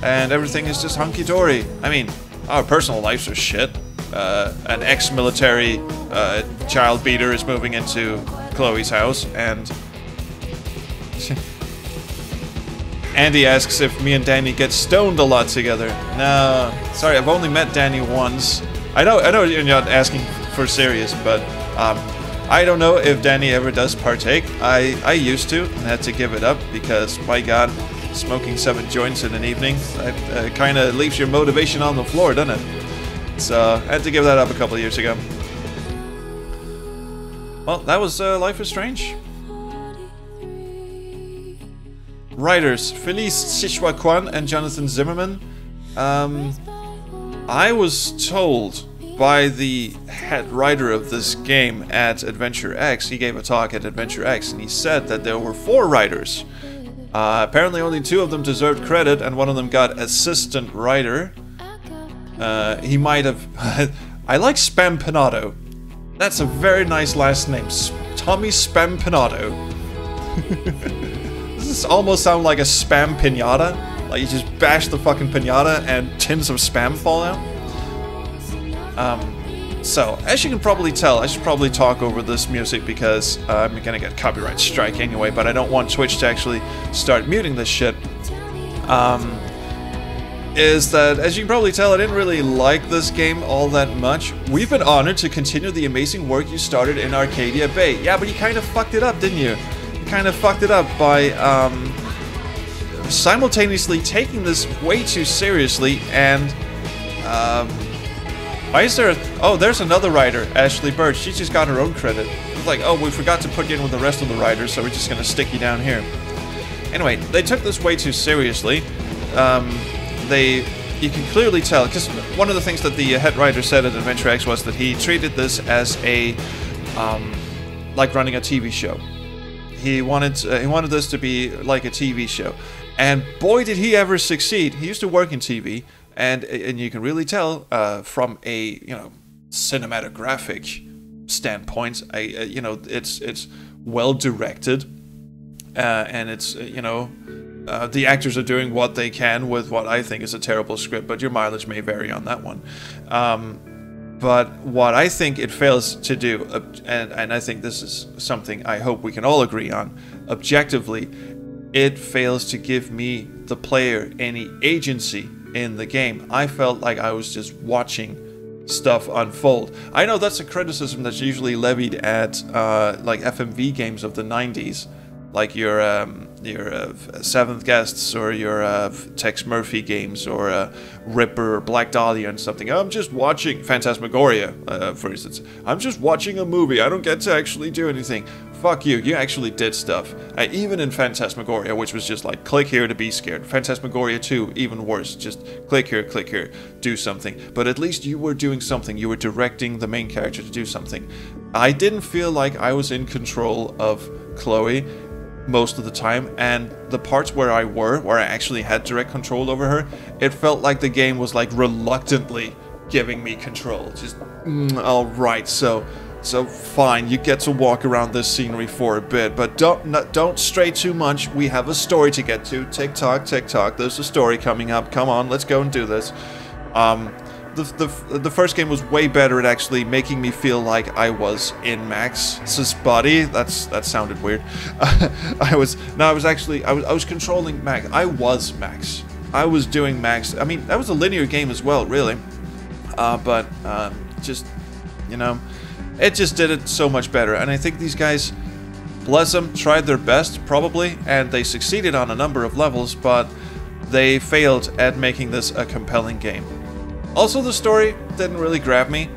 S1: And everything is just hunky-dory. I mean, our personal lives are shit. An ex-military child beater is moving into Chloe's house, and... Andy asks if me and Danny get stoned a lot together. No, sorry, I've only met Danny once. I know you're not asking for serious, but I don't know if Danny ever does partake. I used to and had to give it up because, my God, smoking 7 joints in an evening, that kind of leaves your motivation on the floor, doesn't it? So I had to give that up a couple of years ago. Well, that was Life is Strange. Writers, Felice Shishwakwan and Jonathan Zimmerman. I was told by the head writer of this game at Adventure X, he gave a talk at Adventure X, and he said that there were 4 writers. Apparently only 2 of them deserved credit, and one of them got assistant writer. He might have... I like Spampinato. That's a very nice last name. Tommy Spampinato. Does this almost sound like a spam pinata? Like you just bash the fucking pinata and tins of spam fall out? So, as you can probably tell, I should probably talk over this music because I'm gonna get copyright strike anyway, but I don't want Twitch to actually start muting this shit. Is that, as you can probably tell, I didn't really like this game all that much. We've been honored to continue the amazing work you started in Arcadia Bay. Yeah, but you kind of fucked it up, didn't you? You kind of fucked it up by simultaneously taking this way too seriously and why is there oh, there's another writer, Ashley Birch. She just got her own credit. It's like, oh, we forgot to put you in with the rest of the writers, so we're just gonna stick you down here. Anyway, they took this way too seriously. You can clearly tell, because one of the things that the head writer said at Adventure X was that he treated this as a, like running a TV show. He wanted this to be like a TV show, and boy did he ever succeed. He used to work in TV, and you can really tell from a cinematographic standpoint. It's well directed, and it's the actors are doing what they can with what I think is a terrible script, but your mileage may vary on that one. But what I think it fails to do, and I think this is something I hope we can all agree on, objectively, it fails to give me, the player, any agency in the game. I felt like I was just watching stuff unfold. I know that's a criticism that's usually levied at like FMV games of the 90s. Like your Seventh Guests or your Tex Murphy games or Ripper or Black Dahlia and something. I'm just watching Phantasmagoria, for instance. I'm just watching a movie. I don't get to actually do anything. Fuck you. You actually did stuff. Even in Phantasmagoria, which was just like, click here to be scared. Phantasmagoria 2, even worse. Just click here, do something. But at least you were doing something. You were directing the main character to do something. I didn't feel like I was in control of Chloe most of the time, and the parts where I actually had direct control over her, it felt like the game was like reluctantly giving me control. Just, alright, so fine, you get to walk around this scenery for a bit, but don't stray too much. We have a story to get to. Tick tock, there's a story coming up. Come on, let's go and do this. The first game was way better at actually making me feel like I was in Max's body. That sounded weird. I was controlling Max. I was Max. I was doing Max. I mean, that was a linear game as well, really. But just, it just did it so much better. And I think these guys, bless them, tried their best, probably, and they succeeded on a number of levels, but they failed at making this a compelling game. Also, the story didn't really grab me,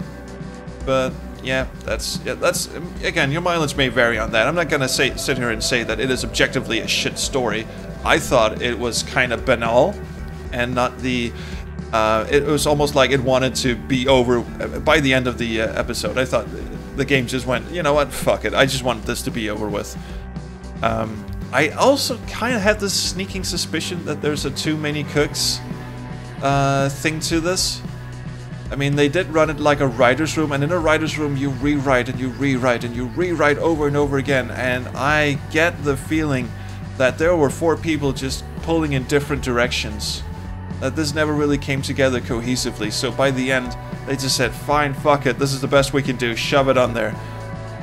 S1: but yeah, that's again, your mileage may vary on that. I'm not gonna sit here and say that it is objectively a shit story. I thought it was kind of banal, and not the. It was almost like it wanted to be over by the end of the episode. I thought the game just went, you know what, fuck it. I just want this to be over with. I also kind of had this sneaking suspicion that there's a too many cooks thing to this. I mean, they did run it like a writer's room, and in a writer's room you rewrite and you rewrite and you rewrite over and over again, and I get the feeling that there were 4 people just pulling in different directions, that this never really came together cohesively. So by the end they just said, fine, fuck it, this is the best we can do, shove it on there.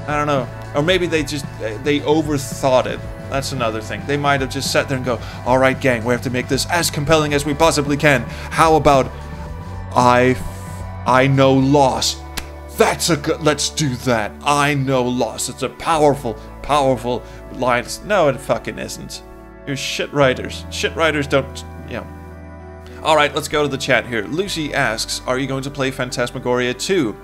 S1: I don't know, or maybe they overthought it. That's another thing. They might have just sat there and go, alright gang, we have to make this as compelling as we possibly can. How about I know loss? That's a good, let's do that. I know loss. It's a powerful line. No, it fucking isn't. You're shit writers. Shit writers don't, Alright, let's go to the chat here. Lucy asks, are you going to play Phantasmagoria 2?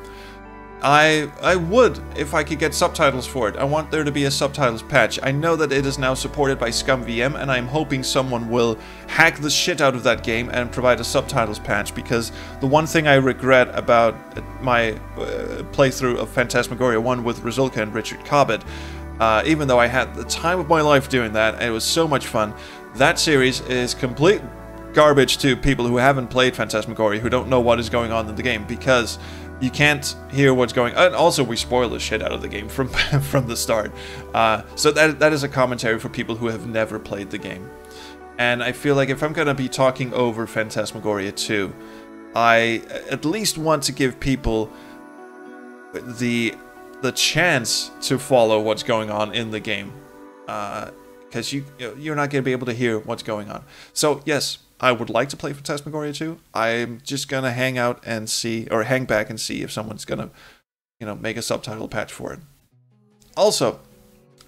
S1: I would, if I could get subtitles for it. I want there to be a subtitles patch. I know that it is now supported by ScumVM, and I'm hoping someone will hack the shit out of that game and provide a subtitles patch, because the one thing I regret about my playthrough of Phantasmagoria 1 with Rizulka and Richard Cobbett, even though I had the time of my life doing that, and it was so much fun, that series is complete garbage to people who haven't played Phantasmagoria, who don't know what is going on in the game, because you can't hear what's going on. And also, we spoil the shit out of the game from the start. So that is a commentary for people who have never played the game. And I feel like if I'm going to be talking over Phantasmagoria 2, I at least want to give people the chance to follow what's going on in the game, because you're not going to be able to hear what's going on. So yes, I would like to play Phantasmagoria 2. I'm just gonna hang out and see, or hang back and see if someone's gonna, make a subtitle patch for it. Also,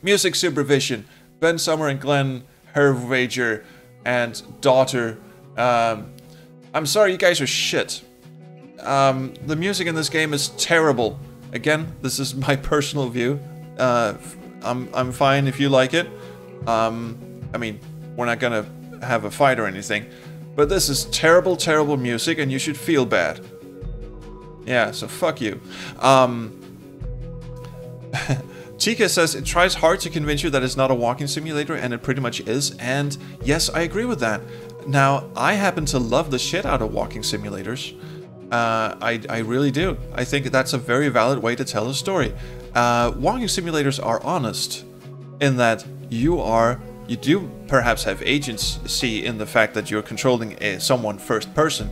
S1: music supervision. Ben Summer and Glenn Hervager and Daughter. I'm sorry, you guys are shit. The music in this game is terrible. Again, this is my personal view. I'm fine if you like it. I mean, we're not gonna have a fight or anything, but this is terrible, terrible music, and you should feel bad. Yeah, so fuck you. Tika says it tries hard to convince you that it's not a walking simulator, and it pretty much is, and yes, I agree with that. Now, I happen to love the shit out of walking simulators. I really do. I think that's a very valid way to tell a story. Walking simulators are honest in that you do perhaps have agency in the fact that you're controlling someone first person,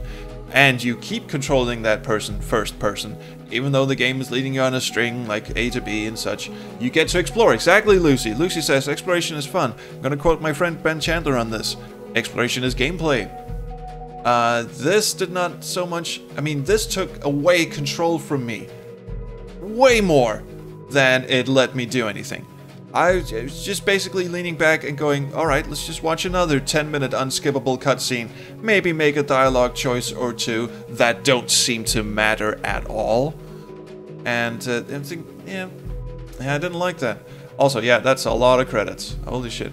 S1: and you keep controlling that person first person, even though the game is leading you on a string like A to B and such. You get to explore. Exactly, Lucy. Lucy says exploration is fun. I'm gonna quote my friend Ben Chandler on this. Exploration is gameplay. This did not so much. I mean, this took away control from me way more than it let me do anything. I was just basically leaning back and going, alright, let's just watch another 10-minute unskippable cutscene. Maybe make a dialogue choice or two that don't seem to matter at all. And I think, yeah, I didn't like that. Also, yeah, that's a lot of credits. Holy shit.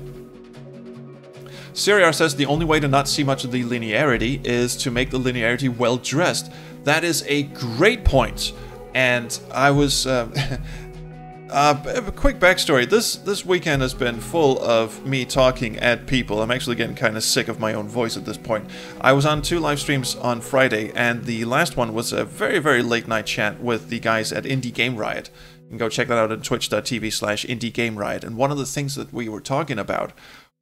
S1: Siriar says the only way to not see much of the linearity is to make the linearity well dressed. That is a great point. And I was... a quick backstory. This weekend has been full of me talking at people. I'm actually getting kind of sick of my own voice at this point. I was on 2 live streams on Friday, and the last one was a very, very late night chat with the guys at Indie Game Riot. You can go check that out at twitch.tv/Indie Game Riot. And one of the things that we were talking about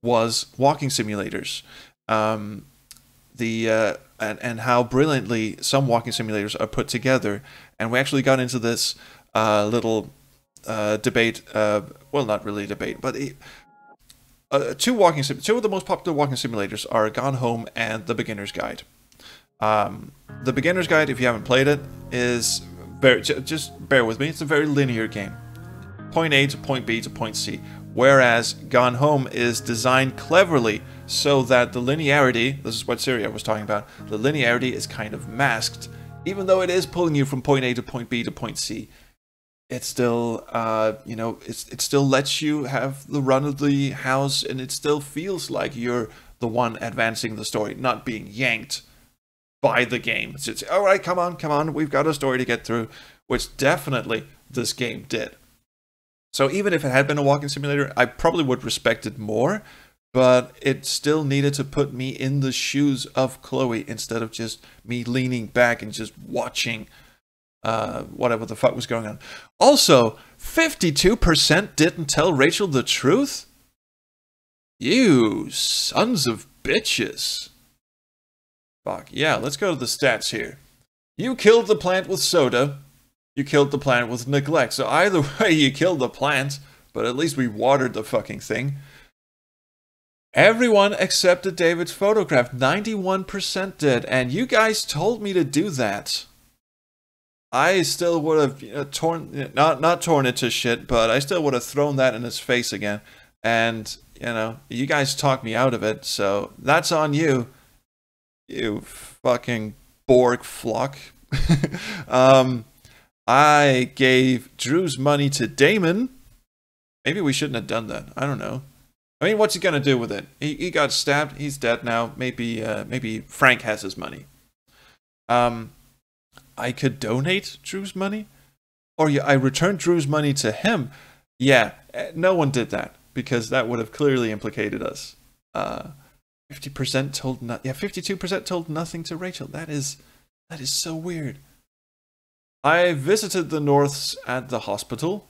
S1: was walking simulators. And how brilliantly some walking simulators are put together. And we actually got into this little debate, well, not really a debate, but two of the most popular walking simulators are Gone Home and The Beginner's Guide. The Beginner's Guide, if you haven't played it, is just bear with me, it's a very linear game. Point A to point B to point C. Whereas Gone Home is designed cleverly so that the linearity, this is what Syria was talking about, the linearity is kind of masked. Even though it is pulling you from point A to point B to point C, it still, it still lets you have the run of the house, and it still feels like you're the one advancing the story, not being yanked by the game. It's all right, come on, we've got a story to get through, which definitely this game did. So even if it had been a walking simulator, I probably would respect it more, but it still needed to put me in the shoes of Chloe instead of just me leaning back and just watching whatever the fuck was going on. Also, 52% didn't tell Rachel the truth? You sons of bitches. Fuck, yeah, let's go to the stats here. You killed the plant with soda. You killed the plant with neglect. So either way, you killed the plant, but at least we watered the fucking thing. Everyone accepted David's photograph. 91% did, and you guys told me to do that. I still would have not torn it to shit, but I still would have thrown that in his face again. And, you guys talked me out of it, so that's on you. You fucking Borg flock. I gave Drew's money to Damon. Maybe we shouldn't have done that. I don't know. I mean, what's he gonna do with it? He got stabbed. He's dead now. Maybe Frank has his money. I could donate Drew's money, or I returned Drew's money to him. Yeah, no one did that because that would have clearly implicated us. 50% told not. Yeah, 52% told nothing to Rachel. That is so weird. I visited the Norths at the hospital.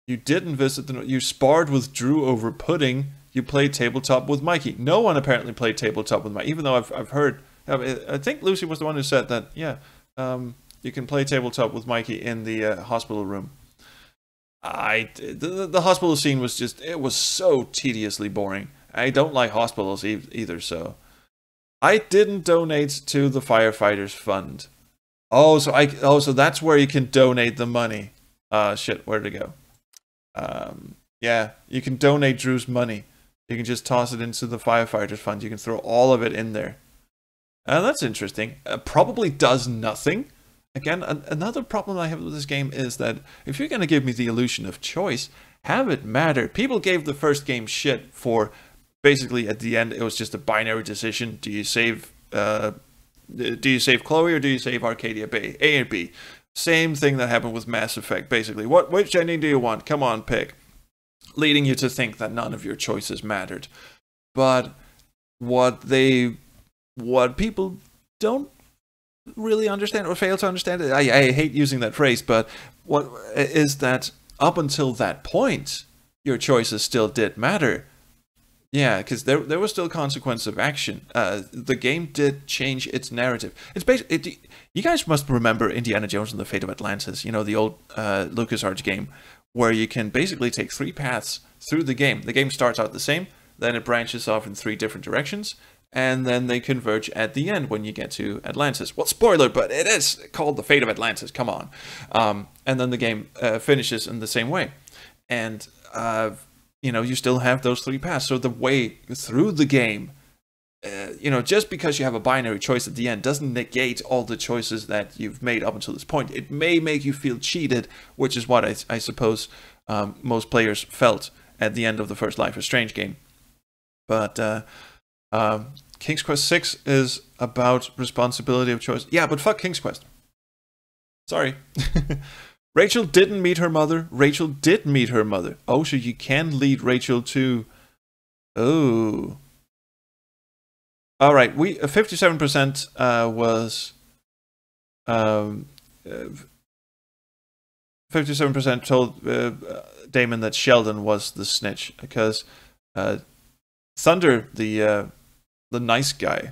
S1: You didn't visit the North. You sparred with Drew over pudding. You played tabletop with Mikey. No one apparently played tabletop with Mikey, even though I've heard. I think Lucy was the one who said that. Yeah, You can play tabletop with Mikey in the hospital room. The hospital scene was just, it was so tediously boring. I don't like hospitals either, so I didn't donate to the firefighters fund. So that's where you can donate the money. Shit, where'd it go? Yeah, you can donate Drew's money. You can just toss it into the firefighters fund. You can throw all of it in there. That's interesting. Probably does nothing. Again, another problem I have with this game is that if you're going to give me the illusion of choice, have it matter. People gave the first game shit for basically at the end it was just a binary decision. Do you save Chloe or do you save Arcadia Bay? A or B. Same thing that happened with Mass Effect, basically. Which ending do you want? Come on, pick. Leading you to think that none of your choices mattered. But what people don't really understand or fail to understand, I hate using that phrase, but what is that up until that point, your choices still did matter. Yeah, because there was still consequence of action. The game did change its narrative. It's basically, you guys must remember Indiana Jones and the Fate of Atlantis, you know, the old LucasArts game, where you can basically take 3 paths through the game. The game starts out the same, then it branches off in 3 different directions, and then they converge at the end when you get to Atlantis. Well, spoiler, but it is called The Fate of Atlantis, come on. And then the game finishes in the same way. And, you know, you still have those 3 paths. So the way through the game, you know, just because you have a binary choice at the end doesn't negate all the choices that you've made up until this point. It may make you feel cheated, which is what I suppose most players felt at the end of the first Life is Strange game. But King's Quest VI is about responsibility of choice. Yeah, but fuck King's Quest. Sorry. Rachel didn't meet her mother. Rachel did meet her mother. Oh, so you can lead Rachel to... Oh. All right, 57% was... 57% told Damon that Sheldon was the snitch, because Thunder, the nice guy,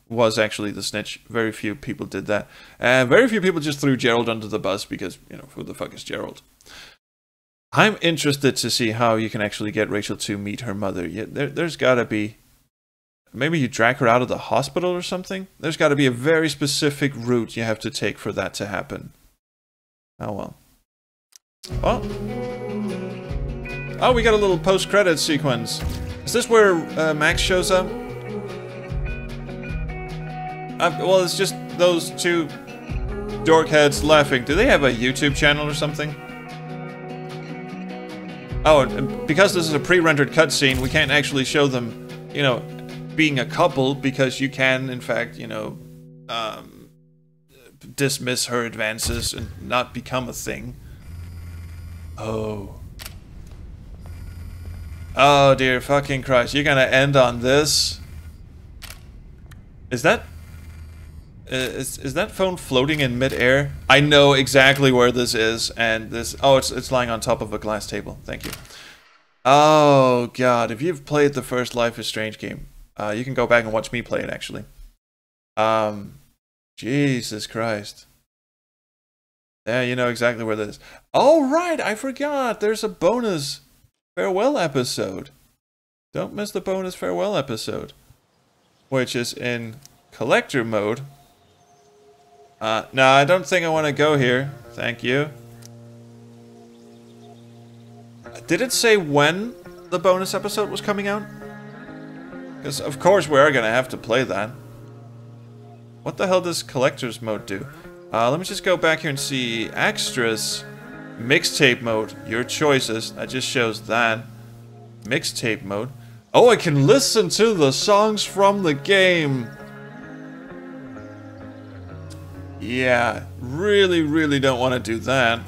S1: was actually the snitch. Very few people did that. And very few people just threw Gerald under the bus because, you know, who the fuck is Gerald? I'm interested to see how you can actually get Rachel to meet her mother. Yeah, there's gotta be... Maybe you drag her out of the hospital or something? There's gotta be a very specific route you have to take for that to happen. Oh well. Oh, we got a little post-credits sequence. Is this where Max shows up? Well, it's just those 2 dork heads laughing. Do they have a YouTube channel or something? Oh, and because this is a pre-rendered cutscene, we can't actually show them, you know, being a couple, because you can, in fact, you know, dismiss her advances and not become a thing. Oh. Oh, dear fucking Christ. You're gonna end on this? Is that... Is that phone floating in midair? I know exactly where this is, and this... Oh, it's lying on top of a glass table. Thank you. Oh, God. If you've played the first Life is Strange game, you can go back and watch me play it, actually. Jesus Christ. Yeah, you know exactly where that is. Oh, right! I forgot! There's a bonus farewell episode. Don't miss the bonus farewell episode. Which is in collector mode. No, I don't think I want to go here. Thank you. Did it say when the bonus episode was coming out? Because of course we are going to have to play that. What the hell does collector's mode do? Let me just go back here and see extras. Mixtape mode. Your choices. That just shows that. Mixtape mode. Oh, I can listen to the songs from the game. Yeah, really, really don't want to do that.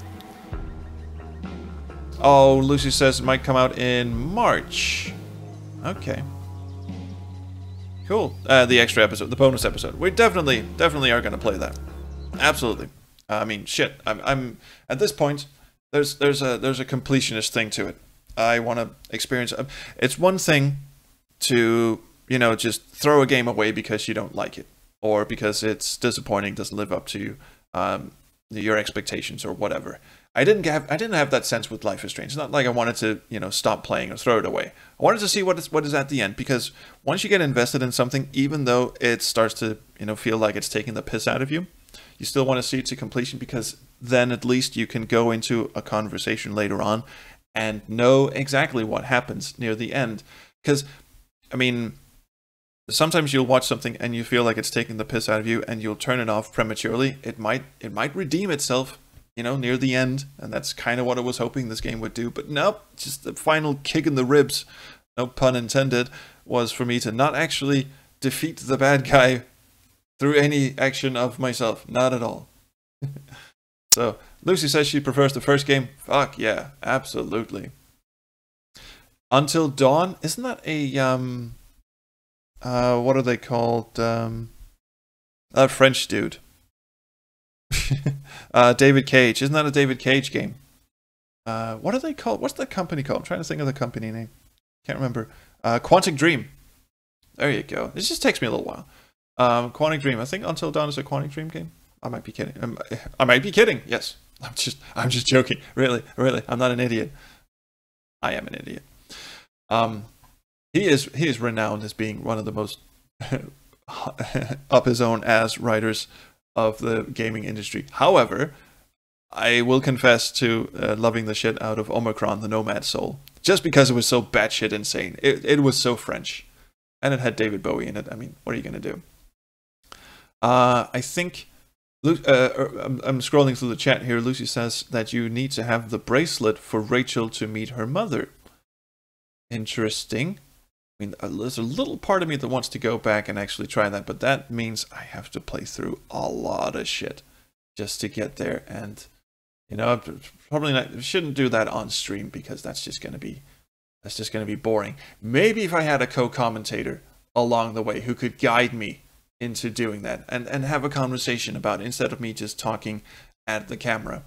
S1: Oh, Lucy says it might come out in March. Okay. Cool. The extra episode, the bonus episode. We definitely are going to play that. Absolutely. I mean, shit. I'm at this point. There's a completionist thing to it. I want to experience. It's one thing to, you know, just throw a game away because you don't like it, or because it's disappointing, doesn't live up to your expectations or whatever. I didn't have that sense with Life is Strange. It's not like I wanted to, stop playing or throw it away. I wanted to see what is at the end, because once you get invested in something, even though it starts to, feel like it's taking the piss out of you, you still want to see it to completion, because then at least you can go into a conversation later on and know exactly what happens near the end. Because, sometimes you'll watch something and you feel like it's taking the piss out of you and you'll turn it off prematurely. It might redeem itself, near the end, and that's kind of what I was hoping this game would do. But nope, just the final kick in the ribs, no pun intended, was for me to not actually defeat the bad guy through any action of myself. Not at all. So, Lucy says she prefers the first game. Fuck yeah, absolutely. Until Dawn, isn't that a, what are they called? A French dude. David Cage. Isn't that a David Cage game? What are they called? What's the company called? I'm trying to think of the company name. Can't remember. Quantic Dream. There you go. This just takes me a little while. Quantic Dream. I think Until Dawn is a Quantic Dream game. I might be kidding. I might be kidding. Yes. I'm just joking. Really. I'm not an idiot. I am an idiot. He is renowned as being one of the most up his own ass writers of the gaming industry. However, I will confess to loving the shit out of Omicron, the Nomad Soul, just because it was so batshit insane. It was so French, and it had David Bowie in it. I mean, what are you gonna do? I think I'm scrolling through the chat here. Lucy says that you need to have the bracelet for Rachel to meet her mother. Interesting. I mean, there's a little part of me that wants to go back and actually try that, but that means I have to play through a lot of shit just to get there, and probably not. Shouldn't do that on stream, because that's just gonna be boring. Maybe if I had a co-commentator along the way who could guide me into doing that and have a conversation about it, instead of me just talking at the camera.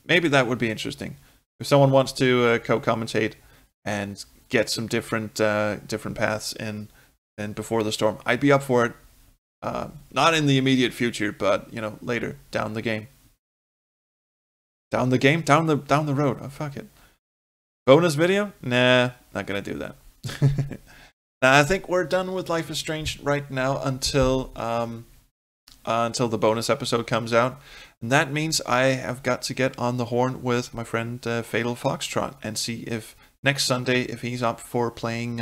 S1: Maybe that would be interesting. If someone wants to co-commentate and get some different paths in Before the Storm, I'd be up for it. Not in the immediate future, but later down the game. Down the road. Oh, fuck it. Bonus video? Nah, not gonna do that. Now, I think we're done with Life is Strange right now until the bonus episode comes out. And that means I have got to get on the horn with my friend Fatal Foxtrot and see if next Sunday if he's up for playing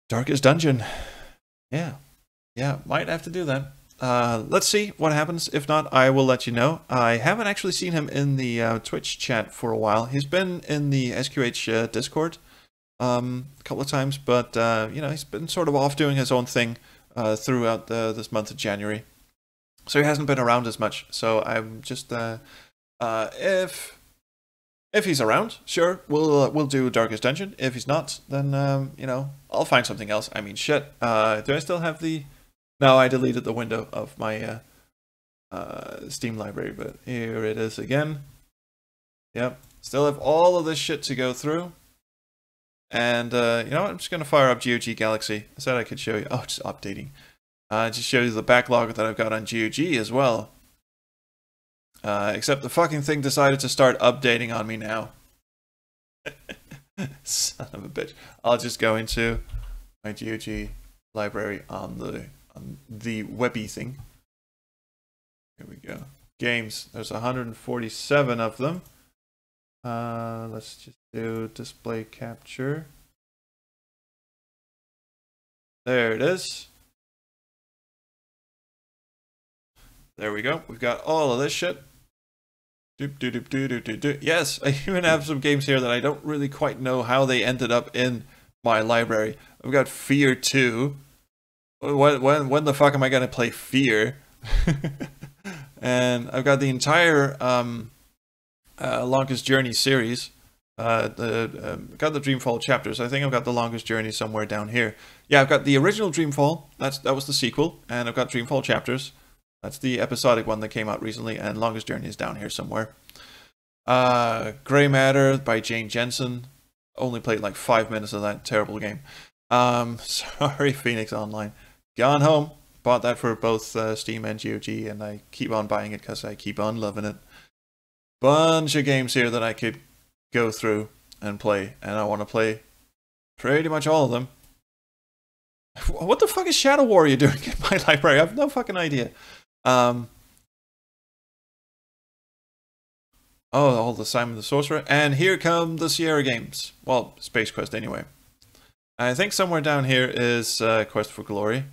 S1: Darkest Dungeon. Yeah, might have to do that. Let's see what happens. If not, I will let you know. I haven't actually seen him in the Twitch chat for a while. He's been in the SQH Discord a couple of times, but he's been sort of off doing his own thing throughout this month of January, so he hasn't been around as much. So I'm just if he's around, sure, we'll do Darkest Dungeon. If he's not, then I'll find something else. I mean, shit. Do I still have the? No, I deleted the window of my Steam library, but here it is again. Yep, still have all of this shit to go through. And, I'm just going to fire up GOG Galaxy. I said I could show you. Oh, just updating. Just show you the backlog that I've got on GOG as well. Except the fucking thing decided to start updating on me now. Son of a bitch. I'll just go into my GOG library on the webby thing. Here we go. Games. There's 147 of them. Let's just do display capture. There it is. There we go. We've got all of this shit. Yes, I even have some games here that I don't really quite know how they ended up in my library. I've got Fear 2. When the fuck am I gonna play Fear? And I've got the entire Longest Journey series. Got the Dreamfall chapters. I think I've got the Longest Journey somewhere down here. Yeah, I've got the original Dreamfall. That was the sequel, and I've got Dreamfall chapters. That's the episodic one that came out recently, and Longest Journey is down here somewhere. Grey Matter by Jane Jensen. Only played like 5 minutes of that terrible game. Sorry, Phoenix Online. Gone Home bought that for both Steam and GOG, and I keep on buying it because I keep on loving it. Bunch of games here that I could go through and play, and I want to play pretty much all of them. What the fuck is Shadow Warrior doing in my library? I have no fucking idea. Oh, all the Simon the Sorcerer. And here come the Sierra games. Well, Space Quest anyway. I think somewhere down here is Quest for Glory.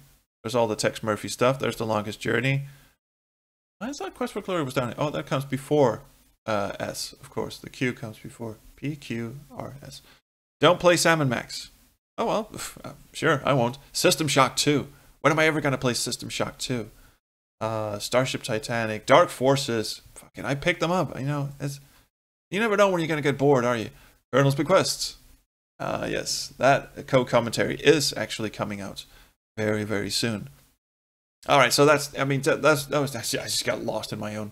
S1: There's all the Tex Murphy stuff. There's The Longest Journey. I thought Quest for Glory was down here. Oh, that comes before S, of course. The Q comes before PQRS. Don't play Salmon Max. Oh well, sure, I won't. System Shock 2. When am I ever going to play System Shock 2? Starship Titanic, Dark Forces. Fucking, I picked them up. You know, you never know when you're going to get bored, are you? Colonel's Bequests. Yes, that co-commentary is actually coming out very, very soon. All right, so that's. I mean, I just got lost in my own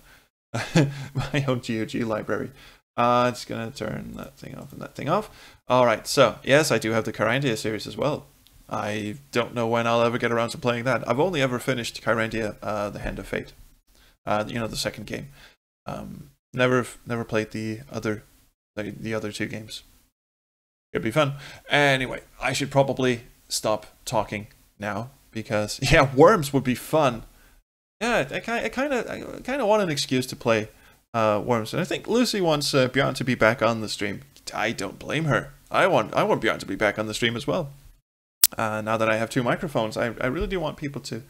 S1: my own GOG library. It's gonna turn that thing off and that thing off. All right, so yes, I do have the Kyrandia series as well. I don't know when I'll ever get around to playing that. I've only ever finished Kyrandia, The Hand of Fate. You know, the second game. Never played the other two games. It'd be fun. Anyway, I should probably stop talking now because yeah, Worms would be fun. Yeah, I kind of want an excuse to play Worms, and I think Lucy wants Beyond to be back on the stream. I don't blame her. I want Beyond to be back on the stream as well. Now that I have two microphones, I really do want people to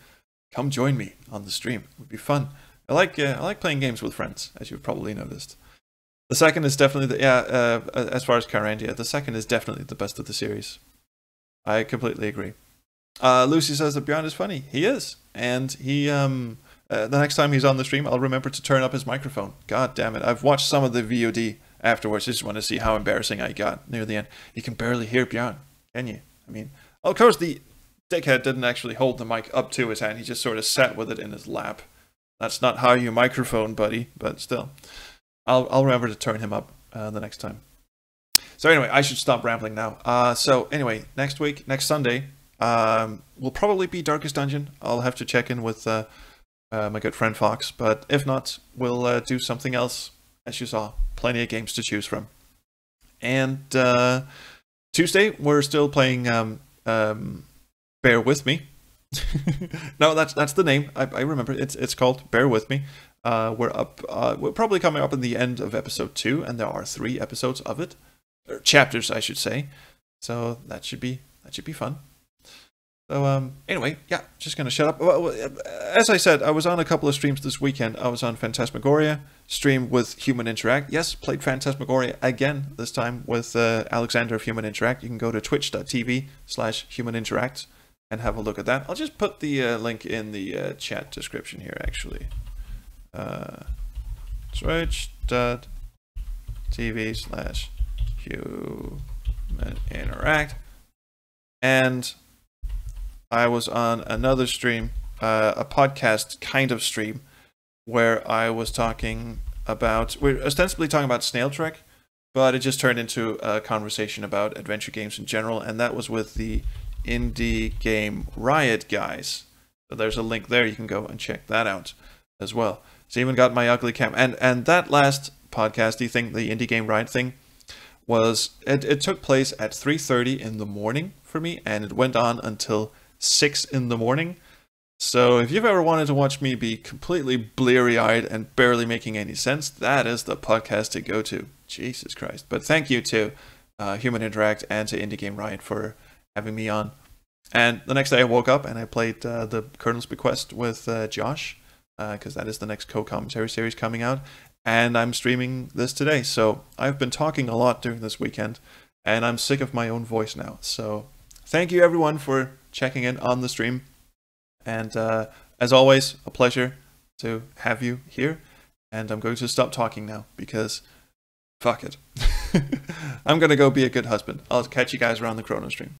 S1: come join me on the stream. It would be fun. I like playing games with friends, as you've probably noticed. The second is definitely as far as Kyrandia, the second is definitely the best of the series. I completely agree. Lucy says that Beyond is funny. He is, and he the next time he's on the stream, I'll remember to turn up his microphone. God damn it! I've watched some of the VOD afterwards. I just want to see how embarrassing I got near the end. You can barely hear Bjorn, can you? I mean, of course the dickhead didn't actually hold the mic up to his hand. He just sort of sat with it in his lap. That's not how you microphone, buddy. But still, I'll remember to turn him up the next time. So anyway, I should stop rambling now. So anyway, next week, next Sunday, will probably be Darkest Dungeon. I'll have to check in with my good friend Fox, but if not, we'll do something else. As you saw, plenty of games to choose from. And Tuesday, we're still playing Bear With Me. No, that's the name. I remember. It's called Bear With Me. We're probably coming up in the end of episode 2, and there are 3 episodes of it, or chapters, I should say. So that should be fun. So anyway, yeah, just gonna shut up. Well, as I said, I was on a couple of streams this weekend. I was on Phantasmagoria, stream with Human Interact. Yes, played Phantasmagoria again, this time with Alexander of Human Interact. You can go to twitch.tv/humaninteract and have a look at that. I'll just put the link in the chat description here, actually. Twitch.tv/humaninteract. And I was on another stream, a podcast kind of stream, where I was we're ostensibly talking about Snail Trek, but it just turned into a conversation about adventure games in general, and that was with the Indie Game Riot guys. So there's a link there, you can go and check that out as well. So even got my ugly cam, and that last podcasty thing, the Indie Game Riot thing, was, it took place at 3:30 in the morning for me, and it went on until 6 in the morning. So if you've ever wanted to watch me be completely bleary-eyed and barely making any sense, that is the podcast to go to. Jesus Christ. But thank you to Human Interact and to Indie Game Riot for having me on. And the next day I woke up and I played the Colonel's Bequest with Josh, because that is the next co-commentary series coming out. And I'm streaming this today. So I've been talking a lot during this weekend, and I'm sick of my own voice now. So thank you everyone for checking in on the stream, and as always, a pleasure to have you here. And I'm going to stop talking now because fuck it. I'm gonna go be a good husband. I'll catch you guys around the Chrono stream.